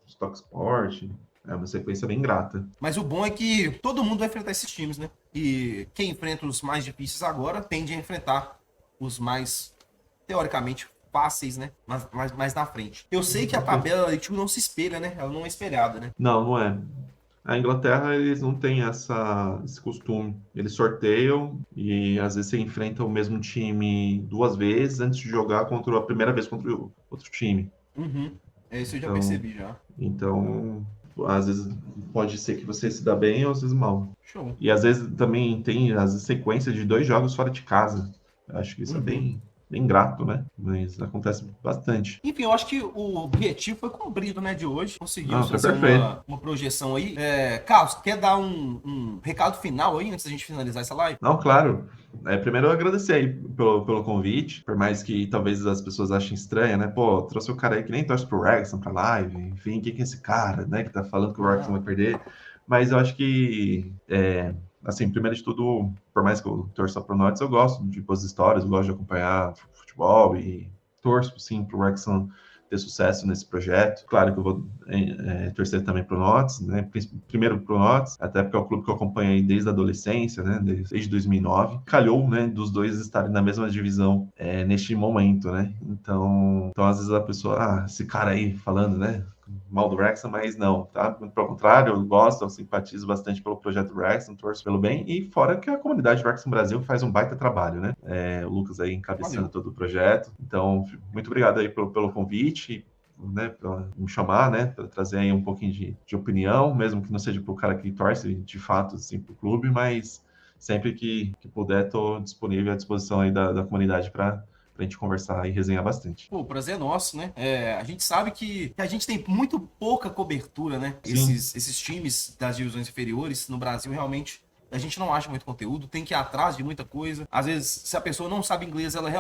Stockport. É uma sequência bem grata. Mas o bom é que todo mundo vai enfrentar esses times, né? E quem enfrenta os mais difíceis agora tende a enfrentar os mais, teoricamente, fáceis, né? Mas mais na frente. Eu sei que a tabela tipo, não se espelha, né? Ela não é espelhada, né? Não é. A Inglaterra, eles não têm esse costume. Eles sorteiam e às vezes você enfrenta o mesmo time 2 vezes antes de jogar a primeira vez contra o outro time. Isso eu já percebi já. Então, às vezes pode ser que você se dá bem ou às vezes mal. Show. E às vezes também tem as sequências de 2 jogos fora de casa. Eu acho que isso é bem grato, né? Mas acontece bastante. Enfim, eu acho que o objetivo foi cumprido, né, de hoje. Conseguimos foi fazer perfeito. uma projeção aí. Carlos, quer dar um recado final aí, antes da gente finalizar essa live? Não, claro. Primeiro eu agradecer aí pelo convite, por mais que talvez as pessoas achem estranha, né? Pô, trouxe o cara aí que nem torce pro Wrexham pra live, enfim, quem que é esse cara, né, que tá falando que o Wrexham vai perder? Mas eu acho que, assim, primeiro de tudo, por mais que eu torça pro Notts, eu gosto de boas histórias, eu gosto de acompanhar futebol e torço, sim, pro Wrexham ter sucesso nesse projeto. Claro que eu vou torcer também pro Notts, né? Primeiro pro Notts, até porque é o clube que eu acompanho aí desde a adolescência, né? Desde 2009. Calhou, né, dos dois estarem na mesma divisão neste momento, né? Então, às vezes a pessoa, esse cara aí falando, né, mal do Wrexham, mas não, tá? Pelo contrário, eu gosto, eu simpatizo bastante pelo projeto Wrexham, torço pelo bem, e fora que a comunidade Wrexham Brasil faz um baita trabalho, né? O Lucas aí encabeçando todo o projeto. Então, muito obrigado aí pelo convite, né, para me chamar, né, para trazer aí um pouquinho de opinião, mesmo que não seja pro cara que torce de fato, assim, pro clube, mas sempre que puder, estou disponível à disposição aí da comunidade para a gente conversar e resenhar bastante. Pô, o prazer é nosso, né? A gente sabe que a gente tem muito pouca cobertura, né? Sim. Esses times das divisões inferiores no Brasil, realmente, a gente não acha muito conteúdo, tem que ir atrás de muita coisa. Às vezes, se a pessoa não sabe inglês, ela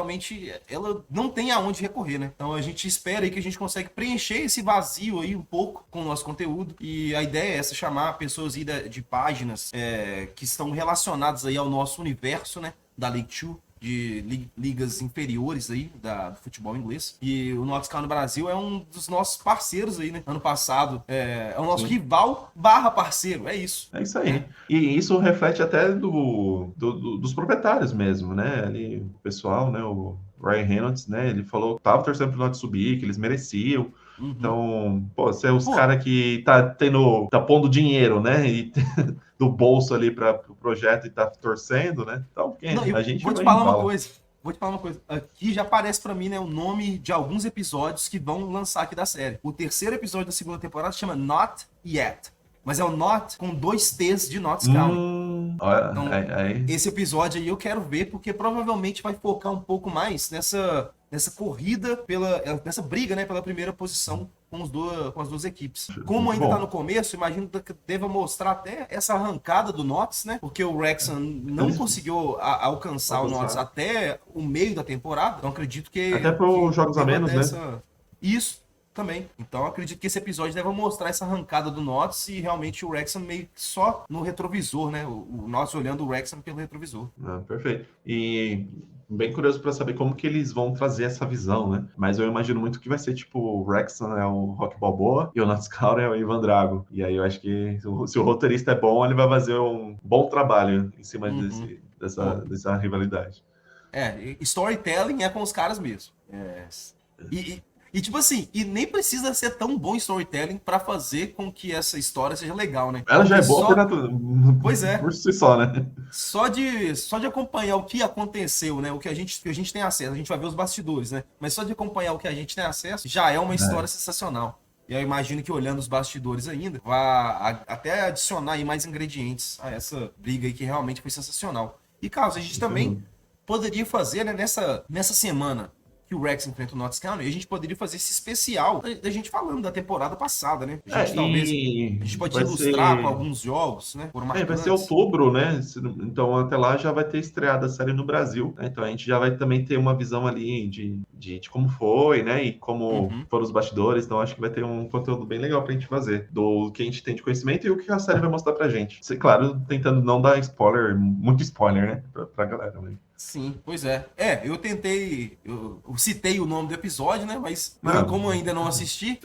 não tem aonde recorrer, né? Então a gente espera aí que a gente consegue preencher esse vazio aí um pouco com o nosso conteúdo. E a ideia é essa, chamar pessoas aí de páginas que estão relacionadas aí ao nosso universo, né? Da League Two, de ligas inferiores aí do futebol inglês. E o Nottingham no Brasil é um dos nossos parceiros aí, né? Ano passado é o nosso rival / parceiro, é isso. É isso aí. E isso reflete até dos proprietários mesmo, né? Ali, o pessoal, né? O Ryan Reynolds, né? Ele falou que tava torcendo pro Nottingham subir, que eles mereciam. Então, pô, você é os caras que tá pondo dinheiro, né? E do bolso ali para o projeto e tá torcendo, né? Então, a gente vou te falar uma coisa. Aqui já aparece pra mim, né, o nome de alguns episódios que vão lançar aqui da série. O terceiro episódio da segunda temporada se chama Not Yet. Mas é o Not com 2 T's de Notts County. Olha, então, esse episódio aí eu quero ver, porque provavelmente vai focar um pouco mais nessa corrida, nessa briga, né, pela primeira posição com as duas equipes. Como ainda tá no começo, imagino que deva mostrar até essa arrancada do Notts, né? Porque o Wrexham não conseguiu alcançar o Notts até o meio da temporada. Então acredito que... Até para os jogos a menos, né? Isso. Também. Então acredito que esse episódio deve mostrar essa arrancada do Notts e realmente o Wrexham meio que só no retrovisor, né? O Notts olhando o Wrexham pelo retrovisor. Perfeito. E bem curioso para saber como que eles vão trazer essa visão, né? Mas eu imagino muito que vai ser tipo o Wrexham é o Rock Balboa e o Notts County é o Ivan Drago. E aí eu acho que se o roteirista é bom, ele vai fazer um bom trabalho em cima dessa rivalidade. Storytelling é com os caras mesmo. E tipo assim, e nem precisa ser tão bom storytelling pra fazer com que essa história seja legal, né? Ela já é boa Pois é. Por si só, né? Só de acompanhar o que aconteceu, né? O que a gente tem acesso. A gente vai ver os bastidores, né? Mas só de acompanhar o que a gente tem acesso, já é uma história sensacional. E eu imagino que olhando os bastidores ainda, vai até adicionar aí mais ingredientes a essa briga aí que realmente foi sensacional. E, Carlos, a gente também poderia fazer, né, nessa semana que o Wrexham enfrenta o Notts County, a gente poderia fazer esse especial da gente falando da temporada passada, né? A gente pode ilustrar com alguns jogos, né? Vai ser outubro, né? Então até lá já vai ter estreado a série no Brasil, né? Então a gente já vai também ter uma visão ali de como foi, né? E como foram os bastidores. Então acho que vai ter um conteúdo bem legal pra gente fazer, do que a gente tem de conhecimento e o que a série vai mostrar pra gente. Claro, tentando não dar spoiler, muito spoiler, né? Pra galera, né? Sim, pois é. Eu citei o nome do episódio, né? Mas como ainda não assisti,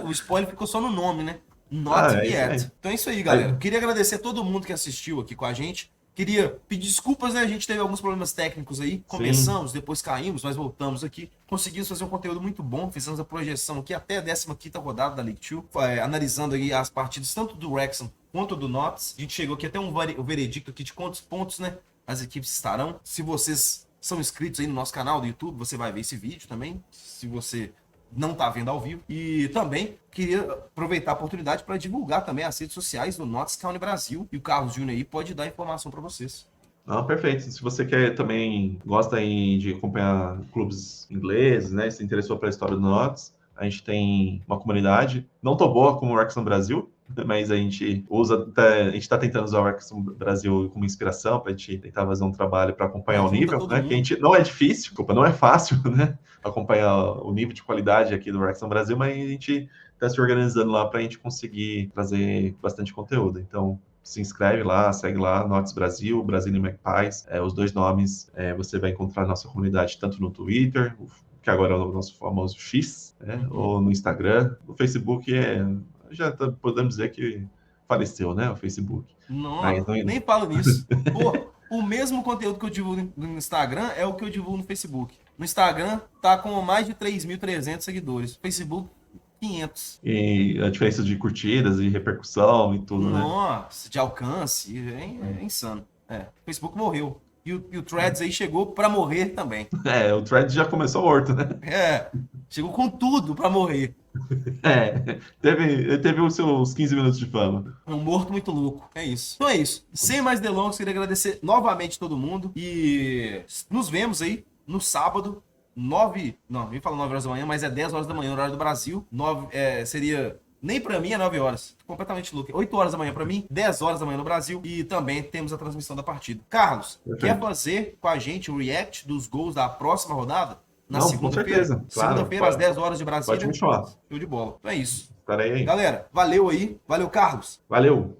o spoiler ficou só no nome, né? Not Yet. Então é isso aí, galera. Queria agradecer a todo mundo que assistiu aqui com a gente. Queria pedir desculpas, né? A gente teve alguns problemas técnicos aí. Começamos, depois caímos, mas voltamos aqui. Conseguimos fazer um conteúdo muito bom. Fizemos a projeção aqui até a 15ª rodada da League Two, analisando aí as partidas tanto do Wrexham quanto do Notts. A gente chegou aqui até um veredicto aqui de quantos pontos, né? As equipes estarão. Se vocês são inscritos aí no nosso canal do YouTube, você vai ver esse vídeo também. Se você não tá vendo ao vivo. E também queria aproveitar a oportunidade para divulgar também as redes sociais do Notts County Brasil. E o Carlos Júnior aí pode dar informação para vocês. Perfeito. Se você gosta aí de acompanhar clubes ingleses, né? Se interessou pela história do Notts, a gente tem uma comunidade, não tão boa como o Wrexham Brasil, mas a gente está tentando usar o Wrexham Brasil como inspiração para a gente tentar fazer um trabalho para acompanhar o nível, né? Que a gente não é difícil, não é fácil, né? Acompanhar o nível de qualidade aqui do Wrexham Brasil, mas a gente está se organizando lá para a gente conseguir trazer bastante conteúdo. Então, se inscreve lá, segue lá, Notts Brasil, Brazilian Magpies, os 2 nomes, você vai encontrar a nossa comunidade tanto no Twitter, que agora é o nosso famoso X, né? Ou no Instagram. O Facebook já podemos dizer que faleceu, né? O Facebook. Não, nem falo nisso. Pô, o mesmo conteúdo que eu divulgo no Instagram é o que eu divulgo no Facebook. No Instagram tá com mais de 3.300 seguidores. Facebook, 500. E a diferença de curtidas e repercussão e tudo, né? Nossa, de alcance, é insano. O Facebook morreu. E o Threads aí chegou pra morrer também. O Threads já começou morto, né? Chegou com tudo pra morrer. Teve os seus 15 minutos de fama. É um morto muito louco. É isso. Então é isso. Sem mais delongas, queria agradecer novamente todo mundo. E nos vemos aí no sábado, 9. Não, eu ia falar 9 horas da manhã, mas é 10 horas da manhã, horário do Brasil. 9, seria. Nem pra mim é 9 horas. Completamente louco. 8 horas da manhã pra mim, 10 horas da manhã no Brasil. E também temos a transmissão da partida. Carlos, Perfeito. quer fazer com a gente o react dos gols da próxima rodada? Na Não, com segunda-feira? certeza. Claro, Segunda-feira, às 10 horas de Brasília. pode me chamar. Show de bola. Então é isso. Estarei aí. Galera, valeu aí. Valeu, Carlos. Valeu.